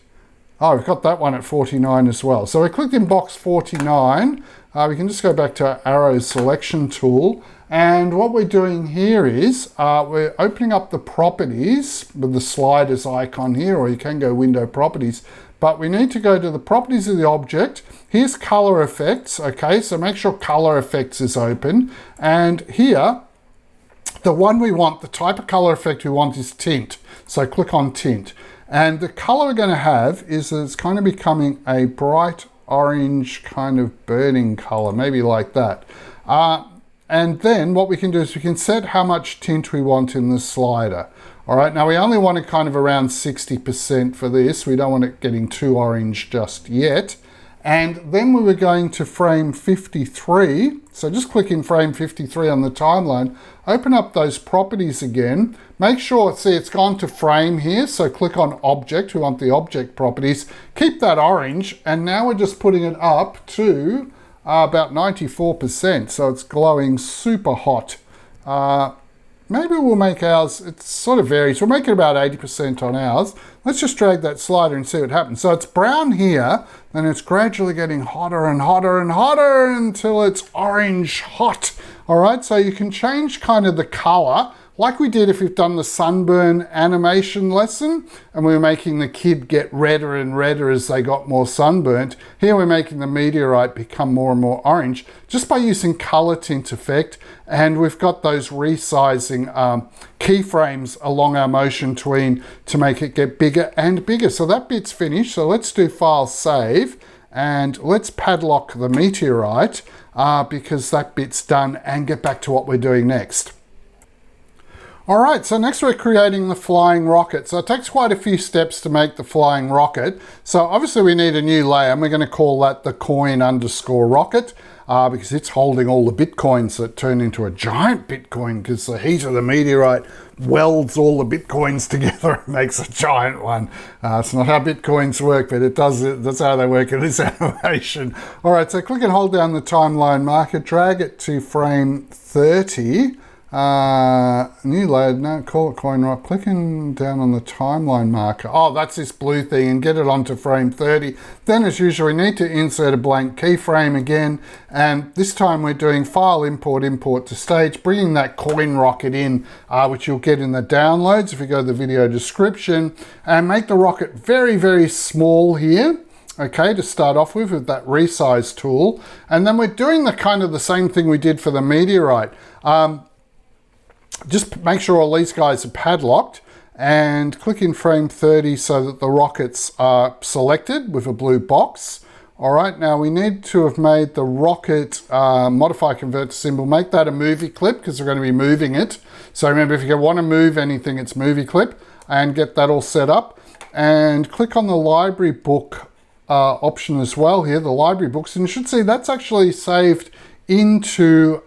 Oh, we've got that one at 49 as well. So we clicked in box 49. We can just go back to our arrow selection tool. And what we're doing here is we're opening up the properties with the sliders icon here, or you can go window properties. But we need to go to the properties of the object. Here's color effects. Okay, so make sure color effects is open. And here, the one we want, the type of color effect we want is tint. So click on tint. And the color we're going to have is that it's kind of becoming a bright orange kind of burning color, maybe like that. And then what we can do is we can set how much tint we want in the slider. All right, now we only want it kind of around 60% for this. We don't want it getting too orange just yet. And then we were going to frame 53. So just click in frame 53 on the timeline, open up those properties again, make sure, see it's gone to frame here. So click on object, we want the object properties, keep that orange. And now we're just putting it up to about 94%. So it's glowing super hot. Maybe we'll make ours, it sort of varies. We'll make it about 80% on ours. Let's just drag that slider and see what happens. So it's brown here, then it's gradually getting hotter and hotter and hotter until it's orange hot. All right, so you can change kind of the color like we did if we've done the sunburn animation lesson and we were making the kid get redder and redder as they got more sunburnt. Here we're making the meteorite become more and more orange just by using color tint effect. And we've got those resizing keyframes along our motion tween to make it get bigger and bigger. So that bit's finished. So let's do file save and let's padlock the meteorite because that bit's done, and get back to what we're doing next. All right, so next we're creating the flying rocket. So it takes quite a few steps to make the flying rocket. So obviously we need a new layer, and we're going to call that the coin_rocket because it's holding all the bitcoins that turn into a giant bitcoin because the heat of the meteorite welds all the bitcoins together and makes a giant one. It's not how bitcoins work, but it does. That's how they work in this animation. All right, so click and hold down the timeline marker, drag it to frame 30. New load, no, call it coin rock, clicking down on the timeline marker. Oh, that's this blue thing, and get it onto frame 30. Then as usual, we need to insert a blank keyframe again. And this time we're doing file import, import to stage, bringing that coin rocket in, which you'll get in the downloads if you go to the video description, and make the rocket very, very small here. Okay, to start off with that resize tool. And then we're doing the kind of the same thing we did for the meteorite. Just make sure all these guys are padlocked and click in frame 30 so that the rockets are selected with a blue box. All right, now we need to have made the rocket modify convert to symbol, make that a movie clip because we're going to be moving it. So remember, if you want to move anything, it's movie clip, and get that all set up. And click on the library book option as well here, the library books, and you should see that's actually saved into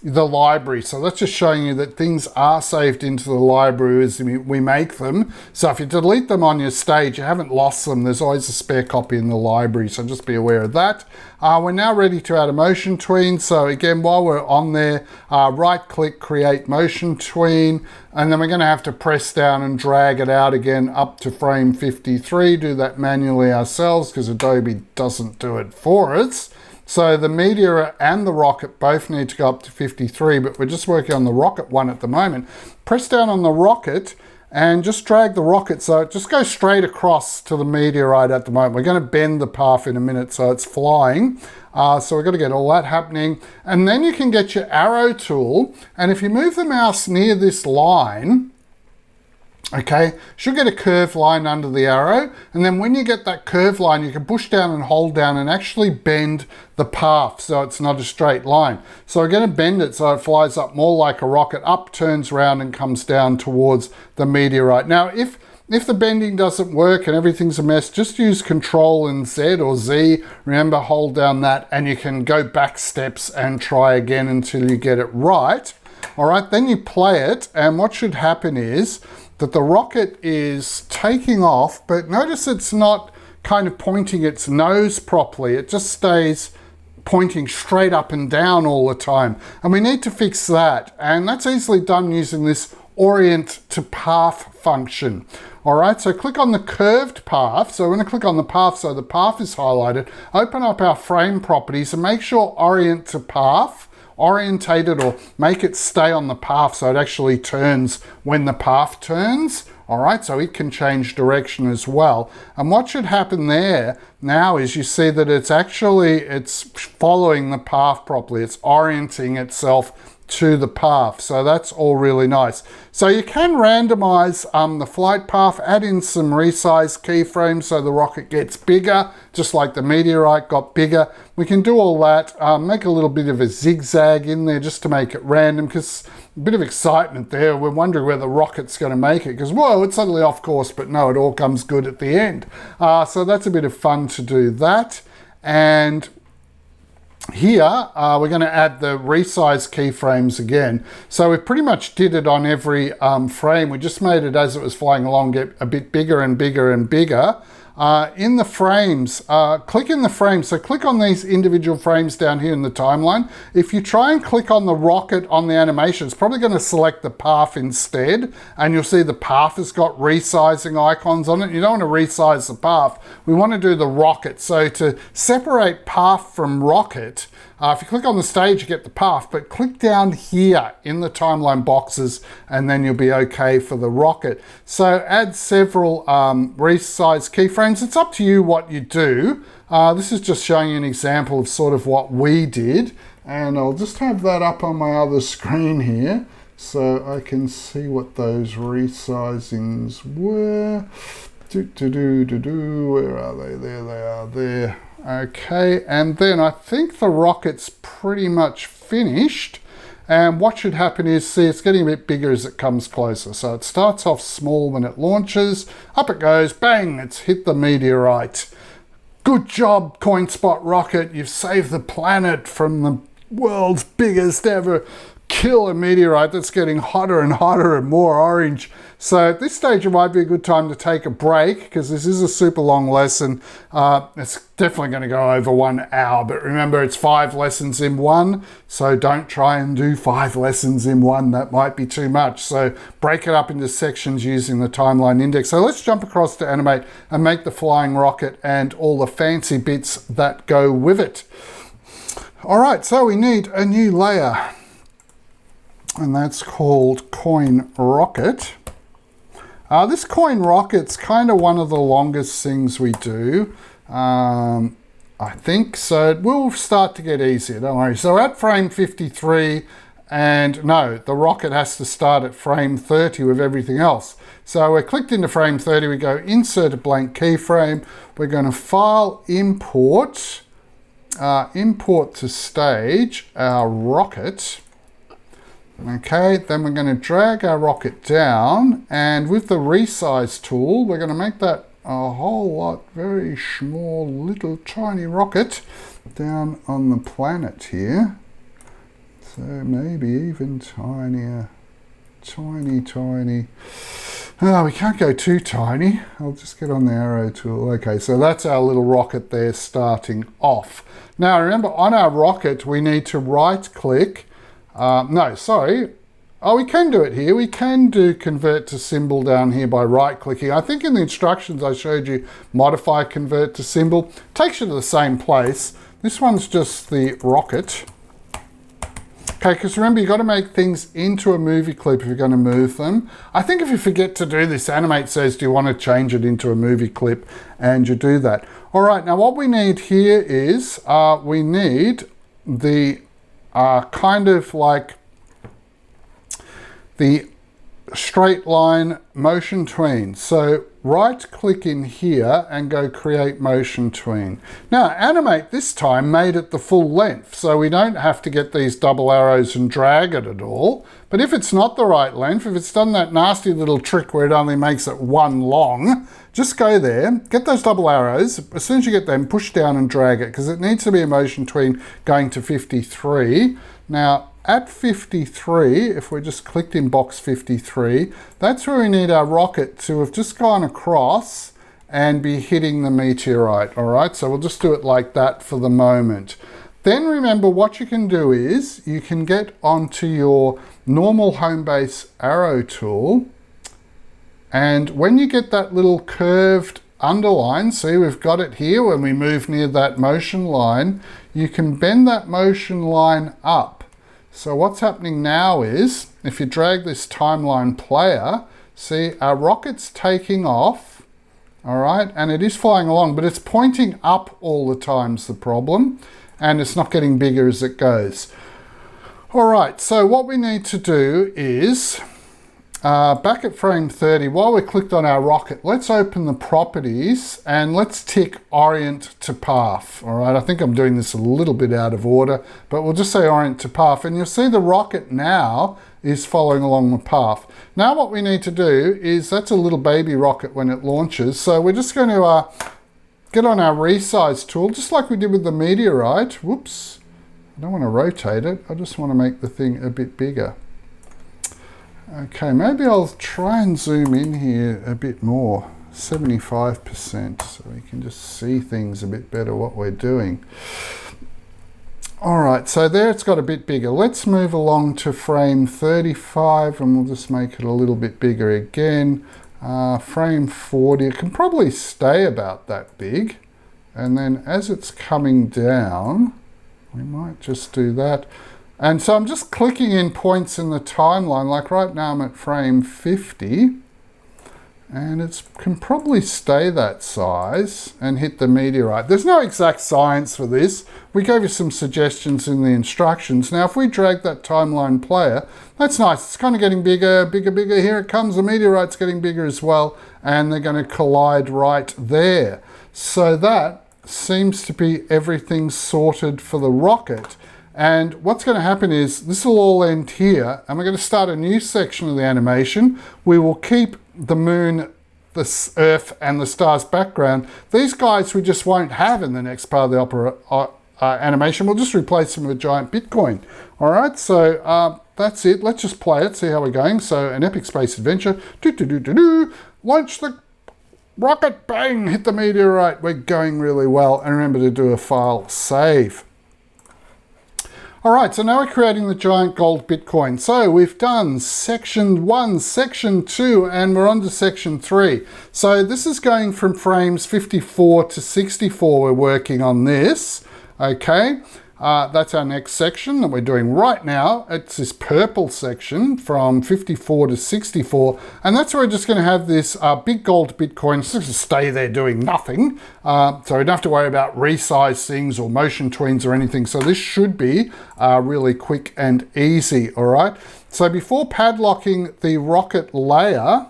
the library. So that's just showing you that things are saved into the library as we make them. So if you delete them on your stage, you haven't lost them. There's always a spare copy in the library, so just be aware of that. We're now ready to add a motion tween. So again, while we're on there, right click, create motion tween, and then we're going to have to press down and drag it out again up to frame 53. Do that manually ourselves because Adobe doesn't do it for us. So the meteor and the rocket both need to go up to 53, but we're just working on the rocket one at the moment. Press down on the rocket and just drag the rocket so it just goes straight across to the meteorite at the moment. We're going to bend the path in a minute so it's flying. So we've got to get all that happening. And then you can get your arrow tool, and if you move the mouse near this line, okay, should get a curved line under the arrow, and then when you get that curved line, you can push down and hold down and actually bend the path so it's not a straight line. So we're going to bend it so it flies up more like a rocket, up, turns around, and comes down towards the meteorite. Now, if if the bending doesn't work and everything's a mess, just use Control and Z or Z. Remember, hold down that and you can go back steps and try again until you get it right. All right, then you play it, and what should happen is that the rocket is taking off, but notice it's not kind of pointing its nose properly. It just stays pointing straight up and down all the time. And we need to fix that. And that's easily done using this Orient to Path function. All right, so click on the curved path. So we're going to click on the path so the path is highlighted. Open up our frame properties and make sure Orient to Path, orientate it or make it stay on the path so it actually turns when the path turns. All right, so it can change direction as well. And what should happen there now is you see that it's following the path properly. It's orienting itself to the path. So that's all really nice. So you can randomize the flight path, add in some resize keyframes so the rocket gets bigger, just like the Meteorite got bigger. We can do all that, make a little bit of a zigzag in there just to make it random, because a bit of excitement there. We're wondering where the rocket's going to make it, because whoa, it's suddenly off course, but no, it all comes good at the end. So that's a bit of fun to do that. And here, we're going to add the resize keyframes again. So we pretty much did it on every frame. We just made it as it was flying along get a bit bigger and bigger and bigger. In the frames, click in the frames. So click on these individual frames down here in the timeline. If you try and click on the rocket on the animation, it's probably going to select the path instead. And you'll see the path has got resizing icons on it. You don't want to resize the path. We want to do the rocket. So to separate path from rocket, if you click on the stage, you get the path, but click down here in the timeline boxes and then you'll be okay for the rocket. So add several resize keyframes. It's up to you what you do. This is just showing you an example of sort of what we did. And I'll just have that up on my other screen here so I can see what those resizings were. Where are they? There they are there. Okay, and then I think the rocket's pretty much finished. And what should happen is, see, it's getting a bit bigger as it comes closer. So it starts off small when it launches, up it goes, bang, it's hit the Meteorite. Good job, CoinSpot rocket. You've saved the planet from the world's biggest ever killer meteorite that's getting hotter and hotter and more orange. So at this stage, it might be a good time to take a break because this is a super long lesson. It's definitely going to go over 1 hour, but remember it's 5 lessons in one. So don't try and do 5 lessons in one. That might be too much. So break it up into sections using the timeline index. So let's jump across to Animate and make the flying rocket and all the fancy bits that go with it. All right, so we need a new layer, and that's called Coin Rocket. This Coin Rocket's kind of one of the longest things we do, I think, so it will start to get easier, don't worry. So at frame 53, and no, the rocket has to start at frame 30 with everything else. So we're clicked into frame 30, we go insert a blank keyframe, we're going to file import, import to stage, our rocket. Okay, then we're going to drag our rocket down, and with the resize tool, we're going to make that a whole lot very small, little tiny rocket down on the planet here. So maybe even tinier, tiny. Oh, we can't go too tiny. I'll just get on the arrow tool. Okay, so that's our little rocket there starting off. Now remember, on our rocket, we need to right click. No, sorry. Oh, we can do it here. We can do convert to symbol down here by right clicking. I think in the instructions I showed you modify convert to symbol. Takes you to the same place. This one's just the rocket. Okay, because remember, you've got to make things into a movie clip if you're going to move them. I think if you forget to do this, Animate says, do you want to change it into a movie clip? And you do that. All right, now what we need here is, we need the kind of like the straight line Motion Tween. So right click in here and go create Motion Tween. Now Animate this time made it the full length, so we don't have to get these double arrows and drag it at all. But if it's not the right length, if it's done that nasty little trick where it only makes it one long, just go there, get those double arrows. As soon as you get them, push down and drag it, because it needs to be a Motion Tween going to 53. Now at 53, if we just clicked in box 53, that's where we need our rocket to have just gone across and be hitting the meteorite. All right, so we'll just do it like that for the moment. Then remember, what you can do is you can get onto your normal home base arrow tool, and when you get that little curved underline, see we've got it here when we move near that motion line, you can bend that motion line up. So what's happening now is, if you drag this timeline player, see our rocket's taking off, all right, and it is flying along, but it's pointing up all the time's the problem, and it's not getting bigger as it goes. All right, so what we need to do is, back at frame 30, while we clicked on our rocket, let's open the properties and let's tick Orient to Path. All right, I think I'm doing this a little bit out of order, but we'll just say Orient to Path, and you'll see the rocket now is following along the path. Now what we need to do is, that's a little baby rocket when it launches, so we're just going to get on our Resize tool, just like we did with the Meteorite. Whoops, I don't want to rotate it, I just want to make the thing a bit bigger. Okay, maybe I'll try and zoom in here a bit more, 75%, so we can just see things a bit better what we're doing. All right, so there it's got a bit bigger. Let's move along to frame 35 and we'll just make it a little bit bigger again. Frame 40, it can probably stay about that big. And then as it's coming down, we might just do that. And so I'm just clicking in points in the timeline, like right now I'm at frame 50, and it can probably stay that size and hit the meteorite. There's no exact science for this. We gave you some suggestions in the instructions. Now if we drag that timeline player, that's nice. It's kind of getting bigger, bigger, bigger. Here it comes, the meteorite's getting bigger as well, and they're going to collide right there. So that seems to be everything sorted for the rocket. And what's going to happen is this will all end here, and we're going to start a new section of the animation. We will keep the moon, the earth, and the stars background. These guys we just won't have in the next part of the animation. We'll just replace them with a giant Bitcoin. All right, so that's it. Let's just play it, see how we're going. So an epic space adventure. Launch the rocket, bang, hit the meteorite. We're going really well. And remember to do a file save. All right, so now we're creating the giant gold Bitcoin. So we've done section 1, section 2, and we're on to section 3. So this is going from frames 54 to 64. We're working on this, okay? That's our next section that we're doing right now. It's this purple section from 54 to 64. And that's where we're just going to have this big gold Bitcoin. It's just going to stay there doing nothing. So we don't have to worry about resize things or motion tweens or anything. So this should be really quick and easy, all right? So before padlocking the rocket layer,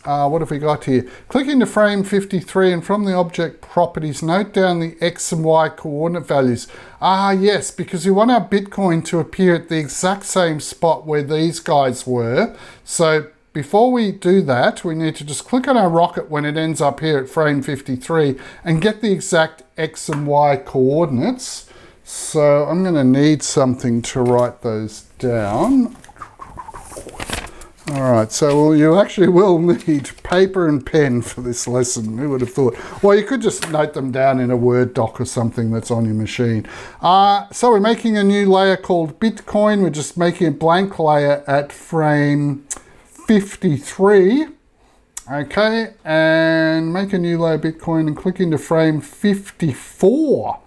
what have we got here? Click into frame 53 and from the object properties, note down the X and Y coordinate values. Yes, because we want our Bitcoin to appear at the exact same spot where these guys were. So before we do that, we need to just click on our rocket when it ends up here at frame 53 and get the exact X and Y coordinates. So I'm going to need something to write those down. All right, so you actually will need paper and pen for this lesson. Who would have thought? Well, you could just note them down in a Word doc or something that's on your machine. So we're making a new layer called Bitcoin. We're just making a blank layer at frame 53. Okay, and make a new layer Bitcoin and click into frame 54.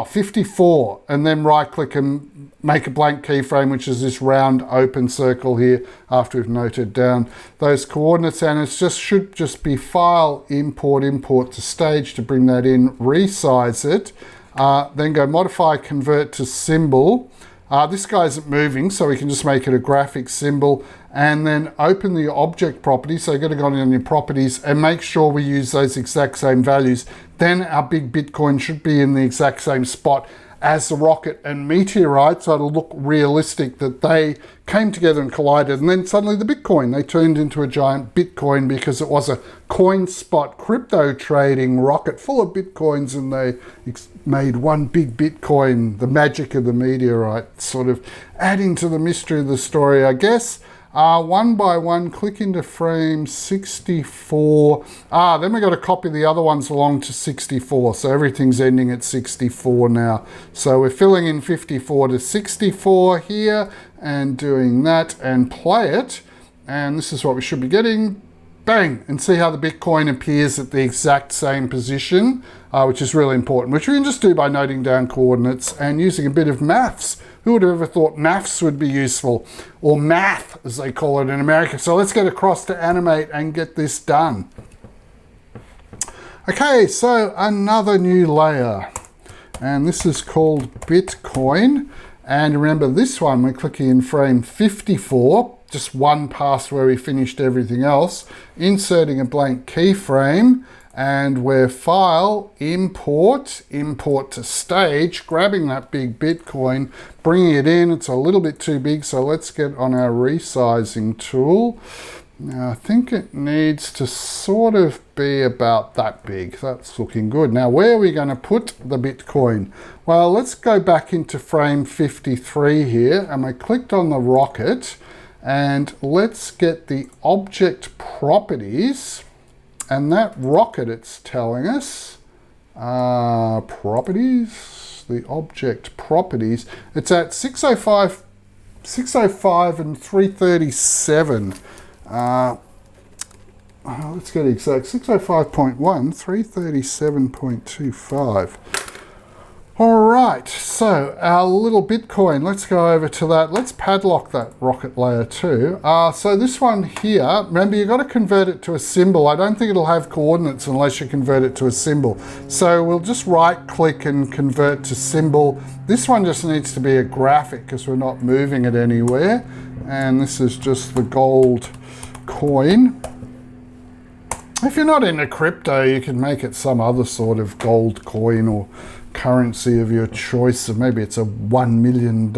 54, and then right click and make a blank keyframe, which is this round open circle here after we've noted down those coordinates. And it should just be file, import to stage to bring that in, resize it, then go modify, convert to symbol, This guy isn't moving, so we can just make it a graphic symbol and then open the object property. So you've got to go on your properties and make sure we use those exact same values. Then our big Bitcoin should be in the exact same spot as the rocket and meteorite, so it'll look realistic that they came together and collided, and then suddenly the Bitcoin, they turned into a giant Bitcoin because it was a coin spot crypto trading rocket full of Bitcoins, and they made one big Bitcoin, the magic of the meteorite, sort of adding to the mystery of the story, I guess. One by one, click into frame 64. Then we got to copy the other ones along to 64. So everything's ending at 64 now. So we're filling in 54 to 64 here and doing that and play it. And this is what we should be getting. Bang! And see how the Bitcoin appears at the exact same position, which is really important, which we can just do by noting down coordinates and using a bit of maths. Who would have ever thought maths would be useful, or math as they call it in America? So let's get across to Animate and get this done. Okay, so another new layer, and this is called Bitcoin. And remember this one, we're clicking in frame 54, just one past where we finished everything else, inserting a blank keyframe, and we're File, Import to Stage, grabbing that big Bitcoin, bringing it in. It's a little bit too big, so let's get on our resizing tool. Now I think it needs to sort of be about that big. That's looking good. Now where are we going to put the Bitcoin? Well, let's go back into frame 53 here, and we clicked on the rocket, and let's get the object properties. And that rocket, it's telling us, properties, the object properties, it's at 605 and 337. Let's get exact, 605.1, 337.25. All right, so our little Bitcoin, let's go over to that. Let's padlock that rocket layer too. So this one here, remember you've got to convert it to a symbol. I don't think it'll have coordinates unless you convert it to a symbol. So we'll just right click and convert to symbol. This one just needs to be a graphic because we're not moving it anywhere. And this is just the gold coin. If you're not into crypto, you can make it some other sort of gold coin or currency of your choice. So maybe it's a $1 million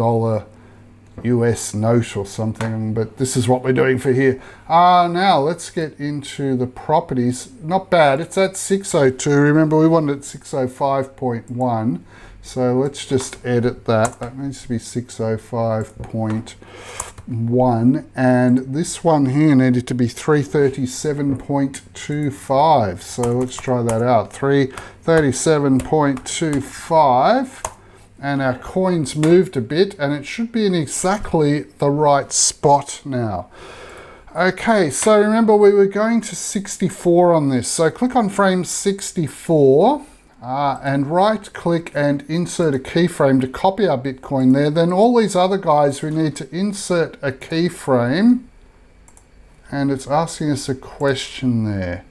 US note or something, but this is what we're doing for here. Now let's get into the properties. Not bad, it's at 602. Remember we wanted it 605.1. So let's just edit that. That needs to be 605.1, and this one here needed to be 337.25. So let's try that out. 337.25, and our coins moved a bit, and it should be in exactly the right spot now. Okay, so remember we were going to 64 on this. So click on frame 64. And right click and insert a keyframe to copy our Bitcoin there. Then all these other guys, we need to insert a keyframe, and it's asking us a question there.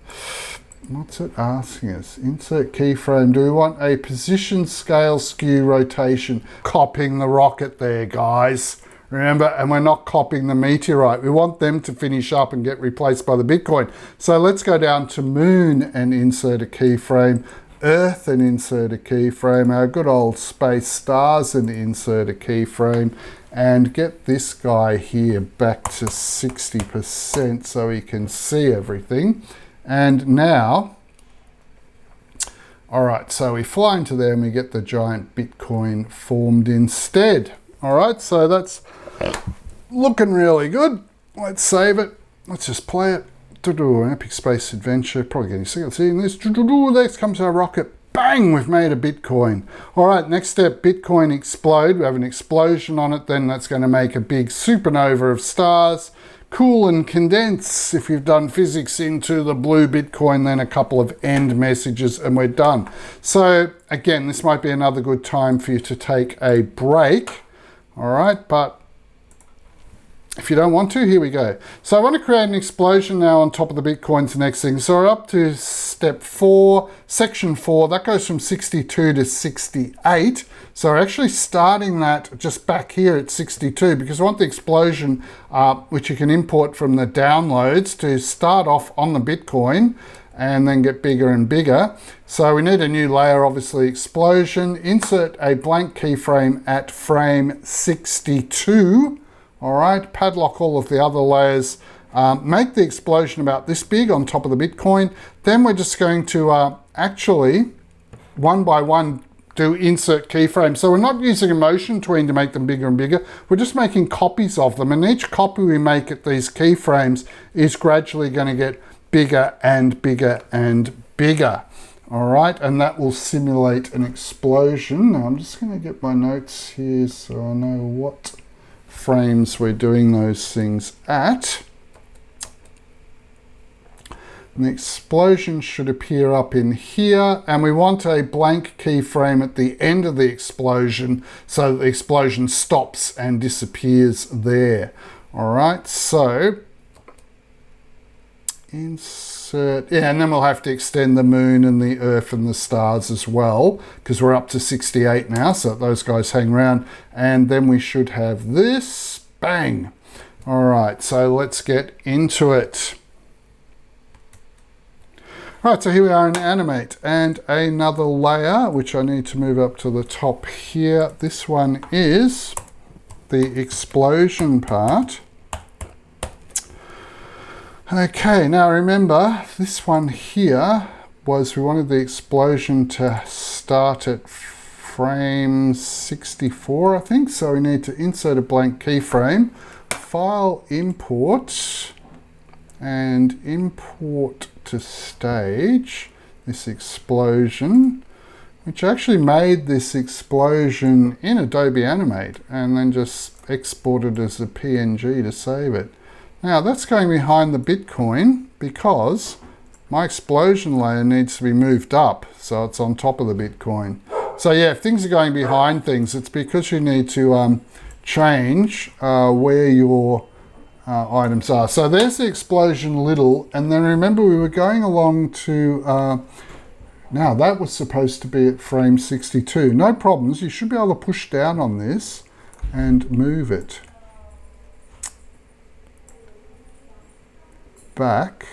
What's it asking us? Insert keyframe. Do we want a position, scale, skew, rotation? Copying the rocket there, guys. Remember, and we're not copying the meteorite. We want them to finish up and get replaced by the Bitcoin. So let's go down to moon and insert a keyframe. Earth and insert a keyframe, our good old space, stars and insert a keyframe, and get this guy here back to 60% so we can see everything. And now, all right, so we fly into there and we get the giant Bitcoin formed instead. All right, so that's looking really good. Let's save it. Let's just play it. An epic space adventure, probably getting sick of seeing this. Next comes our rocket. Bang, we've made a Bitcoin. All right, next step, Bitcoin explode. We have an explosion on it, then that's going to make a big supernova of stars. Cool and condense. If you've done physics into the blue Bitcoin, then a couple of end messages and we're done. So again, this might be another good time for you to take a break. All right, but if you don't want to, here we go. So I want to create an explosion now on top of the Bitcoins next thing. So we're up to step 4, section 4. That goes from 62 to 68. So we're actually starting that just back here at 62 because I want the explosion, which you can import from the downloads, to start off on the Bitcoin and then get bigger and bigger. So we need a new layer, obviously explosion. Insert a blank keyframe at frame 62. All right, padlock all of the other layers. Make the explosion about this big on top of the Bitcoin. Then we're just going to actually, one by one, do insert keyframes. So we're not using a Motion Tween to make them bigger and bigger. We're just making copies of them. And each copy we make at these keyframes is gradually going to get bigger and bigger and bigger. All right, and that will simulate an explosion. Now I'm just going to get my notes here so I know what frames we're doing those things at. And the explosion should appear up in here, and we want a blank keyframe at the end of the explosion so that the explosion stops and disappears there. All right, so insert, yeah, and then we'll have to extend the moon and the earth and the stars as well because we're up to 68 now, so that those guys hang around. And then we should have this, bang. All right, so let's get into it. All right, so here we are in Animate, and another layer which I need to move up to the top here. This one is the explosion part. Okay, now remember, this one here was we wanted the explosion to start at frame 64, I think. So we need to insert a blank keyframe, file import, and import to stage this explosion, which actually made this explosion in Adobe Animate and then just exported as a PNG to save it. Now that's going behind the Bitcoin because my explosion layer needs to be moved up so it's on top of the Bitcoin. So yeah, if things are going behind things, it's because you need to change where your items are. So there's the explosion little, and then remember we were going along to, now that was supposed to be at frame 62. No problems, you should be able to push down on this and move it back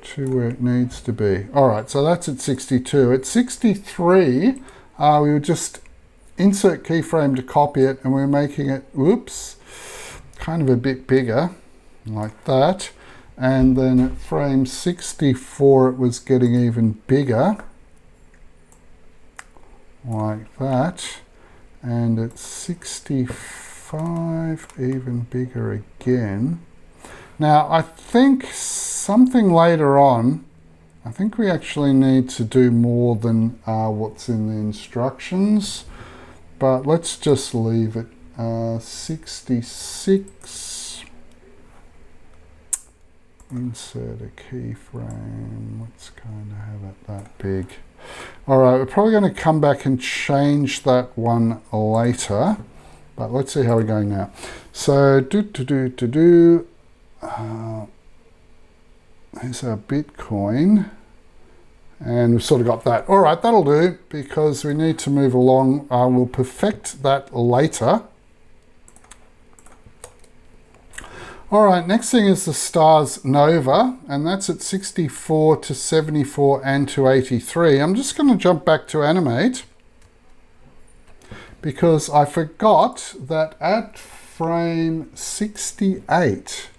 to where it needs to be. All right, so that's at 62. At 63, we would just insert keyframe to copy it, and we're making it, whoops, kind of a bit bigger, like that. And then at frame 64, it was getting even bigger, like that. And at 65, even bigger again. Now, I think something later on, I think we actually need to do more than what's in the instructions, but let's just leave it 66. Insert a keyframe. Let's kind of have it that big. All right, we're probably going to come back and change that one later, but let's see how we're going now. So, there's our Bitcoin, and we've sort of got that. All right, that'll do because we need to move along. We'll perfect that later. All right, next thing is the stars Nova, and that's at 64 to 74 and to 83. I'm just going to jump back to Animate because I forgot that at frame 68,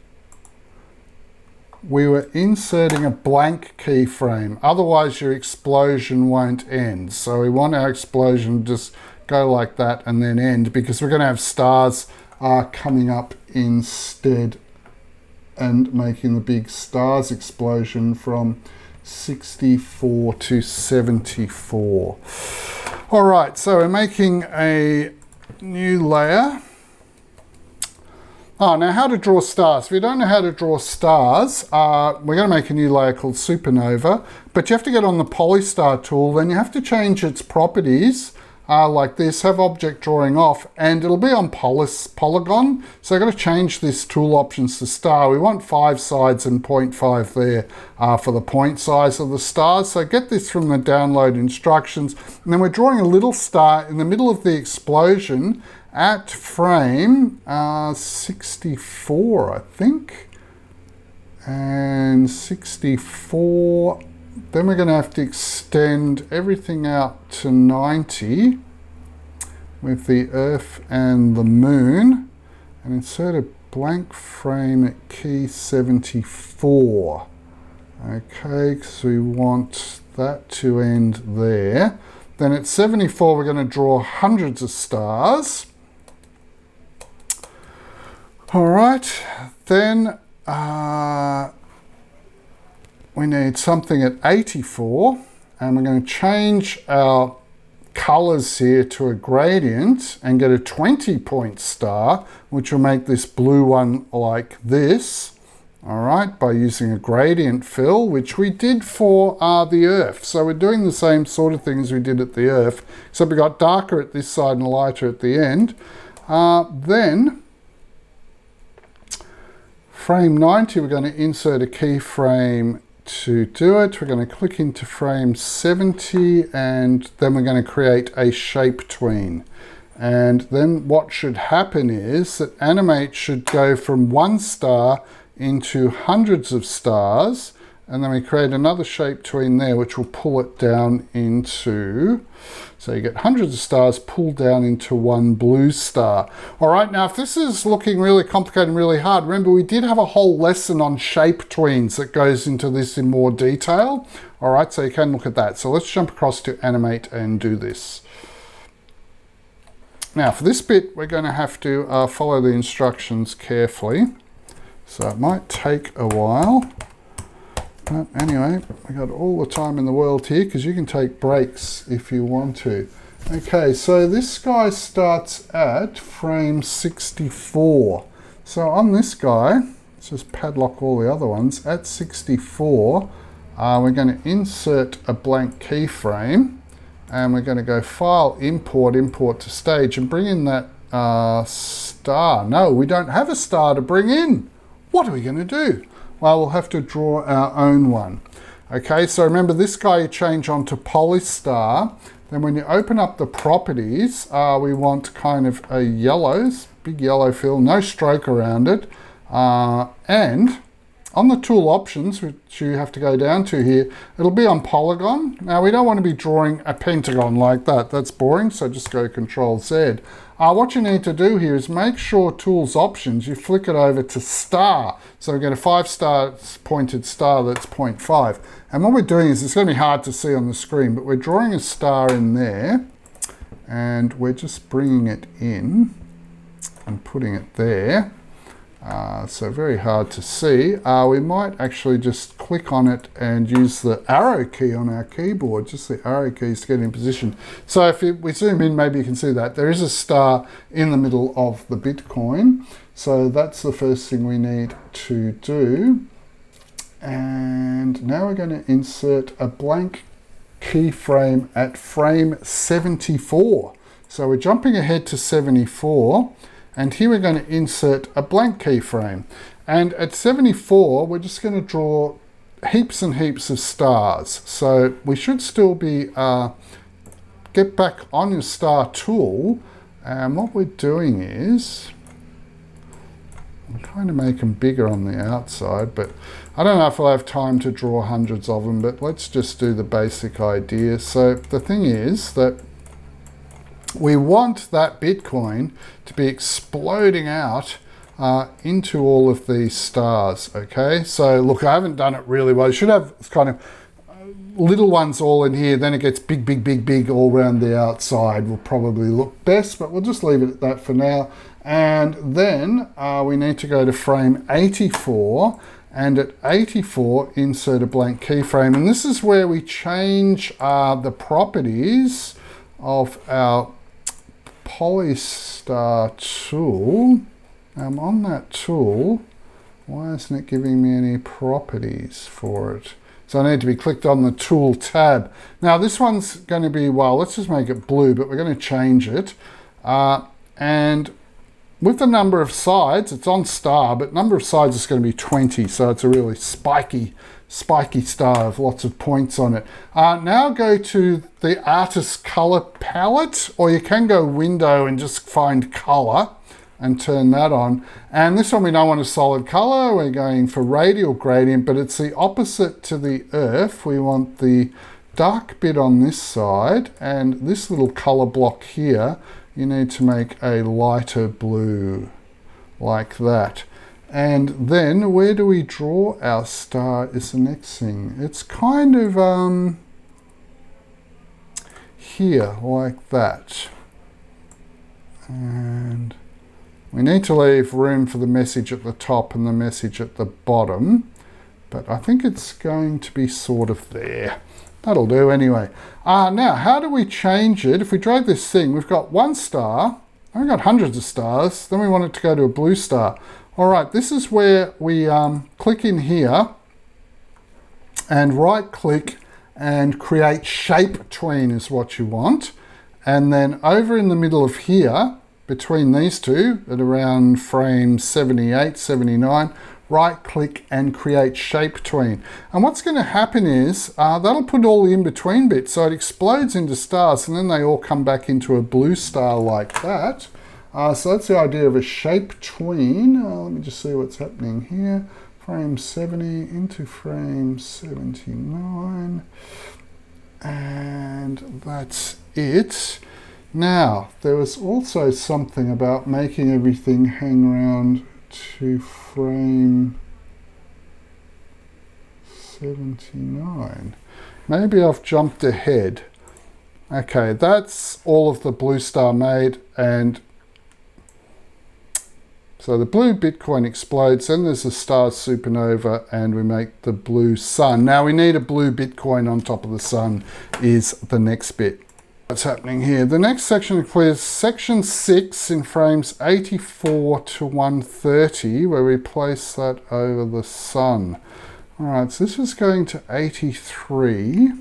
we were inserting a blank keyframe. Otherwise, your explosion won't end. So we want our explosion to just go like that and then end because we're going to have stars coming up instead and making the big stars explosion from 64 to 74. All right, so we're making a new layer. Oh, now how to draw stars. If you don't know how to draw stars, we're going to make a new layer called SuperNova, but you have to get on the Polystar tool, then you have to change its properties like this, have object drawing off, and it'll be on polygon. So I've got to change this tool options to star. We want 5 sides and 0.5 there for the point size of the stars. So get this from the download instructions. And then we're drawing a little star in the middle of the explosion at frame 64, I think. And 64. Then we're going to have to extend everything out to 90 with the Earth and the Moon, and insert a blank frame at key 74. Okay, because we want that to end there. Then at 74 we're going to draw hundreds of stars. All right, then we need something at 84, and we're going to change our colors here to a gradient and get a 20-point star, which will make this blue one like this. All right, by using a gradient fill, which we did for the Earth. So we're doing the same sort of thing as we did at the Earth, except we got darker at this side and lighter at the end. Then frame 90, we're going to insert a keyframe to do it. We're going to click into frame 70, and then we're going to create a shape tween. And then what should happen is that Animate should go from 1 star into hundreds of stars, and then we create another shape tween there which will pull it down into, so you get hundreds of stars pulled down into 1 blue star. All right, now if this is looking really complicated and really hard, remember we did have a whole lesson on shape tweens that goes into this in more detail. All right, so you can look at that. So let's jump across to Animate and do this. Now for this bit we're going to have to follow the instructions carefully, so it might take a while. But anyway, I got all the time in the world here, because you can take breaks if you want to. Okay, so this guy starts at frame 64. So on this guy, let's just padlock all the other ones. At 64, we're going to insert a blank keyframe, and we're going to go File, Import, Import to Stage, and bring in that star. No, we don't have a star to bring in. What are we going to do? Well, we'll have to draw our own one. Okay, so remember this guy you change onto Polystar. Then when you open up the properties, we want kind of a yellow, big yellow fill, no stroke around it. And on the tool options, which you have to go down to here, it'll be on polygon. Now we don't want to be drawing a pentagon like that. That's boring, so just go Control Z. What you need to do here is make sure Tools Options, you flick it over to Star. So we get a 5-star pointed star that's 0.5. And what we're doing is, it's going to be hard to see on the screen, but we're drawing a star in there, and we're just bringing it in and putting it there. So very hard to see. We might actually just click on it and use the arrow key on our keyboard, just the arrow keys to get in position. So if we zoom in, maybe you can see that. There is a star in the middle of the Bitcoin. So that's the first thing we need to do. And now we're going to insert a blank keyframe at frame 74. So we're jumping ahead to 74. And here we're going to insert a blank keyframe. And at 74, we're just going to draw heaps and heaps of stars. So we should still be, get back on your star tool. And what we're doing is, I'm trying to make them bigger on the outside, but I don't know if I'll have time to draw hundreds of them, but let's just do the basic idea. So the thing is that we want that Bitcoin to be exploding out into all of these stars, okay? So look, I haven't done it really well. You should have kind of little ones all in here, then it gets big, big, big, big all around the outside will probably look best, but we'll just leave it at that for now. And then we need to go to frame 84, and at 84, insert a blank keyframe. And this is where we change the properties of our Polystar tool. I'm on that tool. Why isn't it giving me any properties for it? So I need to be clicked on the Tool tab. Now this one's going to be, well, let's just make it blue, but we're going to change it. And with the number of sides, it's on star, but number of sides is going to be 20. So it's a really spiky star with lots of points on it. Now go to the artist color palette, or you can go window and just find color and turn that on. And this one we don't want a solid color, we're going for radial gradient, but it's the opposite to the earth. We want the dark bit on this side, and this little color block here, you need to make a lighter blue, like that. And then where do we draw our star is the next thing. It's kind of here, like that. And we need to leave room for the message at the top and the message at the bottom, but I think it's going to be sort of there. That'll do anyway. Now, how do we change it? If we drag this thing, we've got one star, and we've got hundreds of stars, then we want it to go to a blue star. All right, this is where we click in here and right click and create shape tween is what you want. And then over in the middle of here, between these two, at around frame 78, 79, right click and create shape tween. And what's going to happen is that'll put all the in-between bits, so it explodes into stars and then they all come back into a blue star like that. So that's the idea of a shape tween. Let me just see what's happening here. Frame 70 into frame 79. And that's it. Now, there was also something about making everything hang around to frame 79. Maybe I've jumped ahead. Okay, that's all of the blue star made, and so the blue Bitcoin explodes, then there's a star supernova, and we make the blue sun. Now we need a blue Bitcoin on top of the sun is the next bit. What's happening here? The next section includes section 6 in frames 84 to 130, where we place that over the sun. All right, so this is going to 83,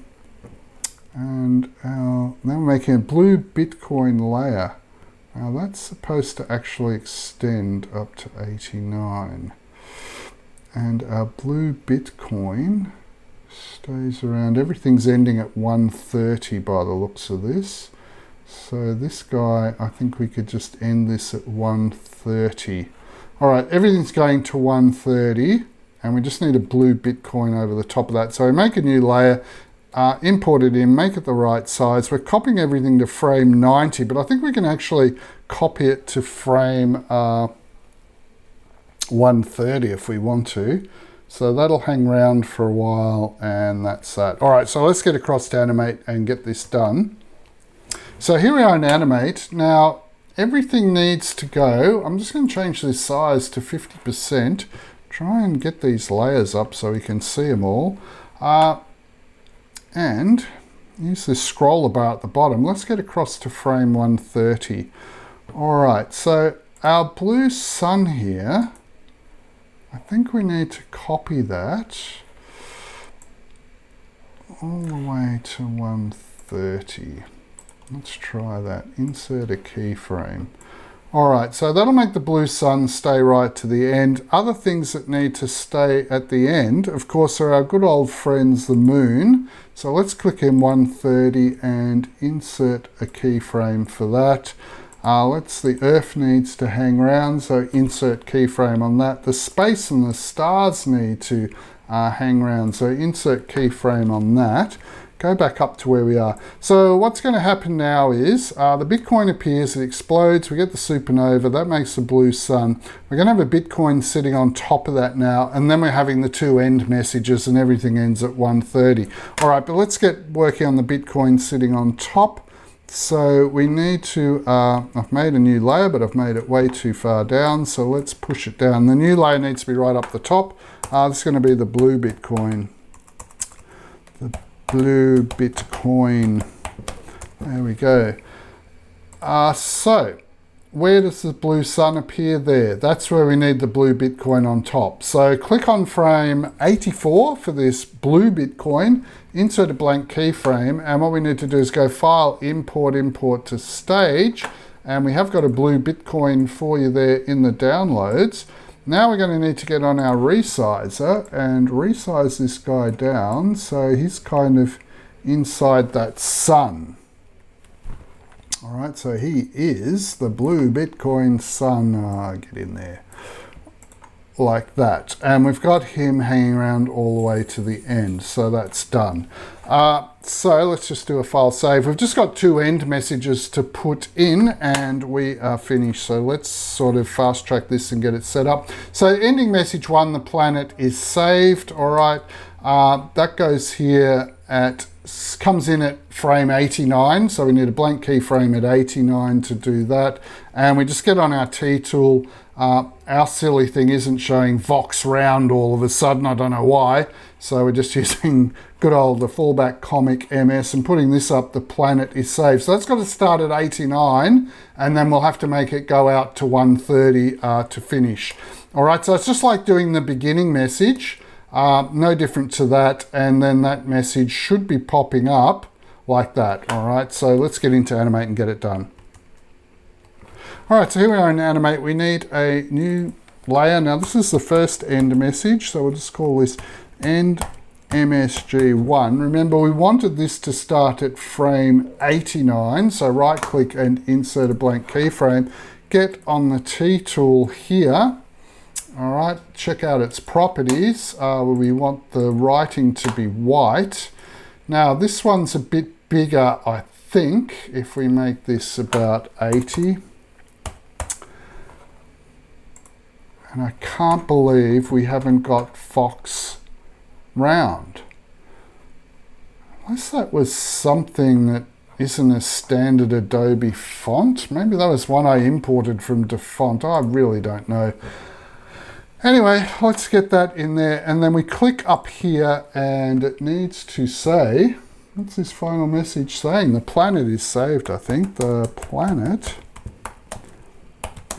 and now we're making a blue Bitcoin layer. Now that's supposed to actually extend up to 89, and our blue Bitcoin stays around. Everything's ending at 130 by the looks of this. So this guy, I think we could just end this at 130. All right, everything's going to 130, and we just need a blue Bitcoin over the top of that. So we make a new layer, import it in, make it the right size. We're copying everything to frame 90, but I think we can actually copy it to frame 130 if we want to. So that'll hang around for a while, and that's that. All right, so let's get across to Animate and get this done. So here we are in Animate. Now, everything needs to go. I'm just going to change this size to 50%. Try and get these layers up so we can see them all. And use this scroller bar at the bottom. Let's get across to frame 130. All right, so our blue sun here, I think we need to copy that all the way to 130. Let's try that. Insert a keyframe. All right, so that'll make the blue sun stay right to the end. Other things that need to stay at the end, of course, are our good old friends, the moon. So let's click in 130 and insert a keyframe for that. The Earth needs to hang around, so insert keyframe on that. The space and the stars need to hang around, so insert keyframe on that. Go back up to where we are. So what's going to happen now is the Bitcoin appears, it explodes, we get the supernova, that makes the blue sun. We're going to have a Bitcoin sitting on top of that now, and then we're having the two end messages and everything ends at 130. All right, but let's get working on the Bitcoin sitting on top. So we need to, I've made a new layer, but I've made it way too far down. So let's push it down. The new layer needs to be right up the top. This is going to be the blue Bitcoin. The blue Bitcoin. There we go. So where does the blue sun appear? There. That's where we need the blue Bitcoin on top. So click on frame 84 for this blue Bitcoin, insert a blank keyframe, and what we need to do is go File, Import, Import to Stage, and we have got a blue Bitcoin for you there in the downloads. Now we're going to need to get on our resizer and resize this guy down so he's kind of inside that sun. All right, so he is the blue Bitcoin sun. Get in there. Like that. And we've got him hanging around all the way to the end. So that's done. So let's just do a file save. We've just got 2 end messages to put in and we are finished. So let's sort of fast track this and get it set up. So ending message 1, the planet is saved. All right, that goes here comes in at frame 89, so we need a blank keyframe at 89 to do that. And we just get on our T tool. Our silly thing isn't showing Vox round all of a sudden, I don't know why. So we're just using good old the fallback comic MS and putting this up, the planet is saved. So that's got to start at 89 and then we'll have to make it go out to 130 to finish. All right, so it's just like doing the beginning message. No different to that, and then that message should be popping up like that. All right, so let's get into Animate and get it done. All right, so here we are in Animate. We need a new layer. Now this is the first end message, so we'll just call this end MSG1. Remember, we wanted this to start at frame 89, so right click and insert a blank keyframe. Get on the T tool here. All right, check out its properties. We want the writing to be white. Now this one's a bit bigger, I think, if we make this about 80. And I can't believe we haven't got Fox round. Unless that was something that isn't a standard Adobe font. Maybe that was one I imported from DeFont. I really don't know. Anyway, let's get that in there, and then we click up here and it needs to say, what's this final message saying? The planet is saved, I think. The planet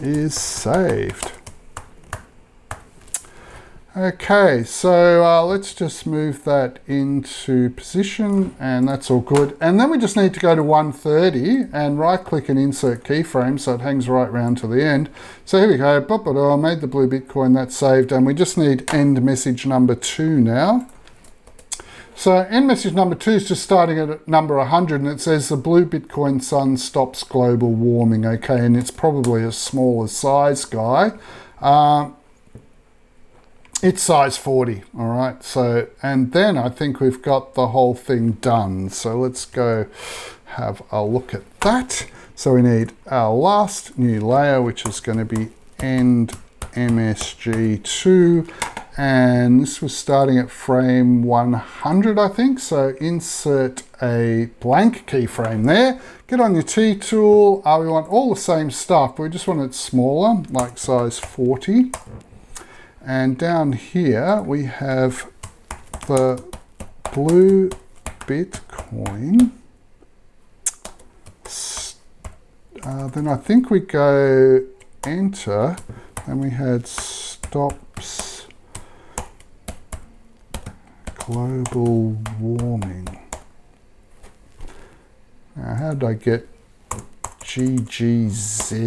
is saved. Okay, so let's just move that into position, and that's all good. And then we just need to go to 130 and right click and insert keyframe so it hangs right round to the end. So here we go, I made the blue Bitcoin, that's saved, and we just need end message number 2 now. So end message number 2 is just starting at number 100, and it says the blue Bitcoin sun stops global warming. Okay, and it's probably a smaller size guy. It's size 40, all right? So, and then I think we've got the whole thing done. So let's go have a look at that. So we need our last new layer, which is going to be end MSG2. And this was starting at frame 100, I think. So insert a blank keyframe there. Get on your T tool. We want all the same stuff, but we just want it smaller, like size 40. And down here we have the blue Bitcoin. Then I think we go enter, and we had stops global warming. Now how did I get GGZZ?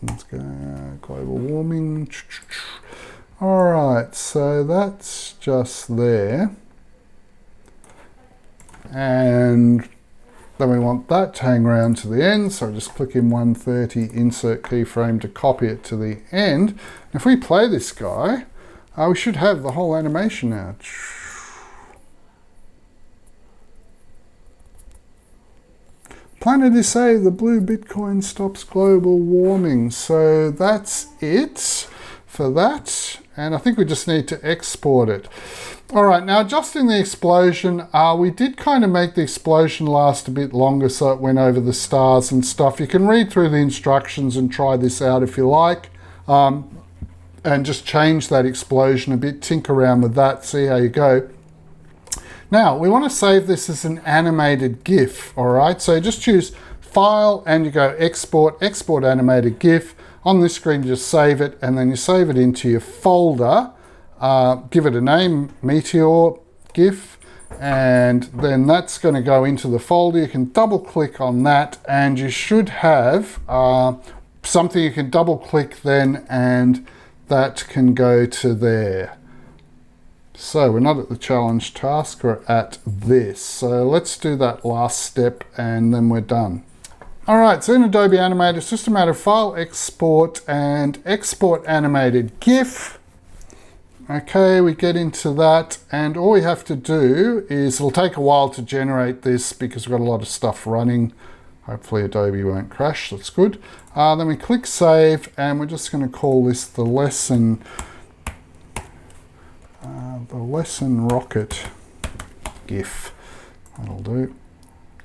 Let's go global warming. All right, so that's just there. And then we want that to hang around to the end. So just click in 130, insert keyframe to copy it to the end. If we play this guy, we should have the whole animation now. Planet is saved, the blue Bitcoin stops global warming. So that's it for that. And I think we just need to export it. All right, now adjusting the explosion, we did kind of make the explosion last a bit longer so it went over the stars and stuff. You can read through the instructions and try this out if you like. And just change that explosion a bit, tinker around with that, see how you go. Now, we want to save this as an animated GIF, all right? So just choose File and you go Export, Export Animated GIF. On this screen, you just save it and then you save it into your folder. Give it a name, Meteor GIF, and then that's going to go into the folder. You can double click on that and you should have something you can double click then, and that can go to there. So we're not at the challenge task, we're at this. So let's do that last step and then we're done. All right, so in Adobe Animate, it's just a matter of File, Export, and Export Animated GIF. Okay, we get into that, and all we have to do is, it'll take a while to generate this because we've got a lot of stuff running. Hopefully Adobe won't crash, that's good. Then we click Save, and we're just going to call this the lesson rocket GIF. That'll do.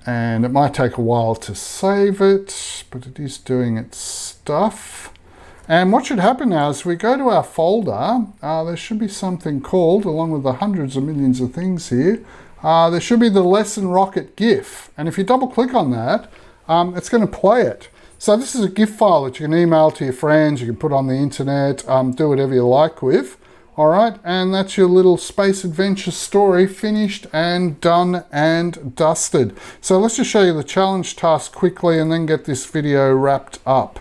And it might take a while to save it, but it is doing its stuff. And what should happen now is we go to our folder, there should be something called, along with the hundreds of millions of things here, there should be the lesson rocket GIF. And if you double click on that, it's going to play it. So this is a GIF file that you can email to your friends, you can put on the internet, do whatever you like with. All right, and that's your little space adventure story finished and done and dusted. So let's just show you the challenge task quickly and then get this video wrapped up.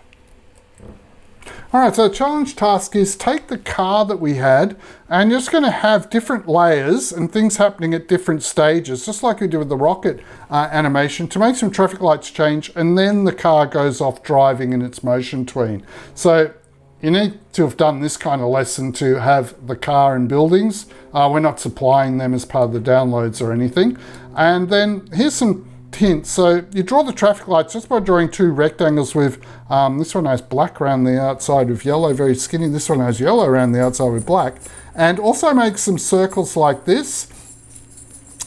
All right, so the challenge task is take the car that we had and you're just going to have different layers and things happening at different stages, just like we did with the rocket animation, to make some traffic lights change, and then the car goes off driving in its motion tween. So you need to have done this kind of lesson to have the car and buildings. We're not supplying them as part of the downloads or anything. And then here's some hints. So you draw the traffic lights just by drawing two rectangles with, this one has black around the outside with yellow, very skinny. This one has yellow around the outside with black. And also make some circles like this,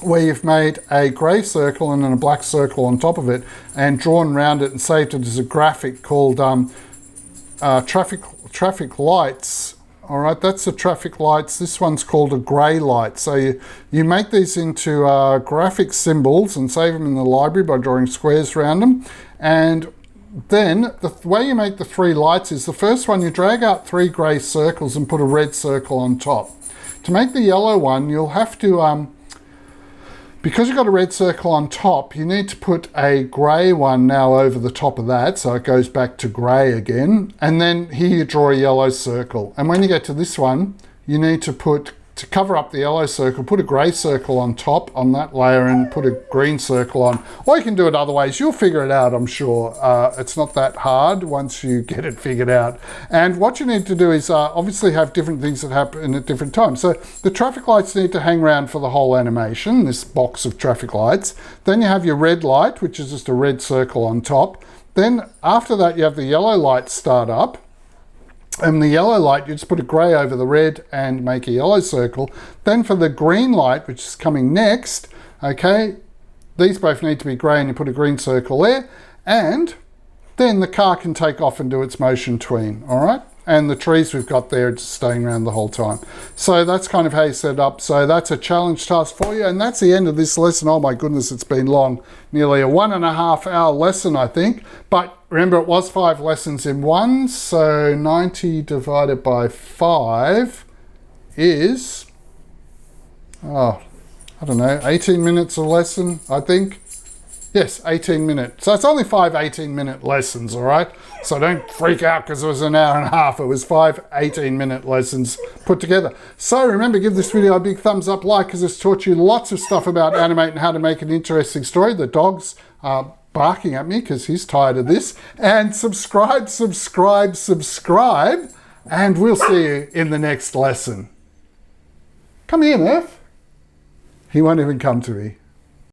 where you've made a grey circle and then a black circle on top of it and drawn around it and saved it as a graphic called traffic lights. All right, that's the traffic lights. This one's called a grey light. So you make these into graphic symbols and save them in the library by drawing squares around them. And then the way you make the three lights is the first one, you drag out three grey circles and put a red circle on top. To make the yellow one, you'll have to, because you've got a red circle on top, you need to put a grey one now over the top of that, so it goes back to grey again. And then here you draw a yellow circle. And when you get to this one, you need to put, to cover up the yellow circle, put a grey circle on top on that layer and put a green circle on. Or you can do it other ways. You'll figure it out, I'm sure. It's not that hard once you get it figured out. And what you need to do is obviously have different things that happen at different times. So the traffic lights need to hang around for the whole animation, this box of traffic lights. Then you have your red light, which is just a red circle on top. Then after that, you have the yellow light start up. And the yellow light, you just put a grey over the red and make a yellow circle. Then for the green light, which is coming next, okay, these both need to be grey and you put a green circle there. And then the car can take off and do its motion tween, all right? And the trees we've got there are just staying around the whole time. So that's kind of how you set it up. So that's a challenge task for you. And that's the end of this lesson. Oh my goodness, it's been long. Nearly a 1.5 hour lesson, I think. But remember, it was 5 lessons in one. So 90 divided by 5 is, I don't know, 18 minutes a lesson, I think. Yes, 18 minutes. So it's only 5 18-minute lessons, all right? So don't freak out because it was an hour and a half. It was 5 18-minute lessons put together. So remember, give this video a big thumbs up, like, because it's taught you lots of stuff about Animate and how to make an interesting story. The dog's barking at me because he's tired of this. And subscribe, and we'll see you in the next lesson. Come here, Murph. He won't even come to me.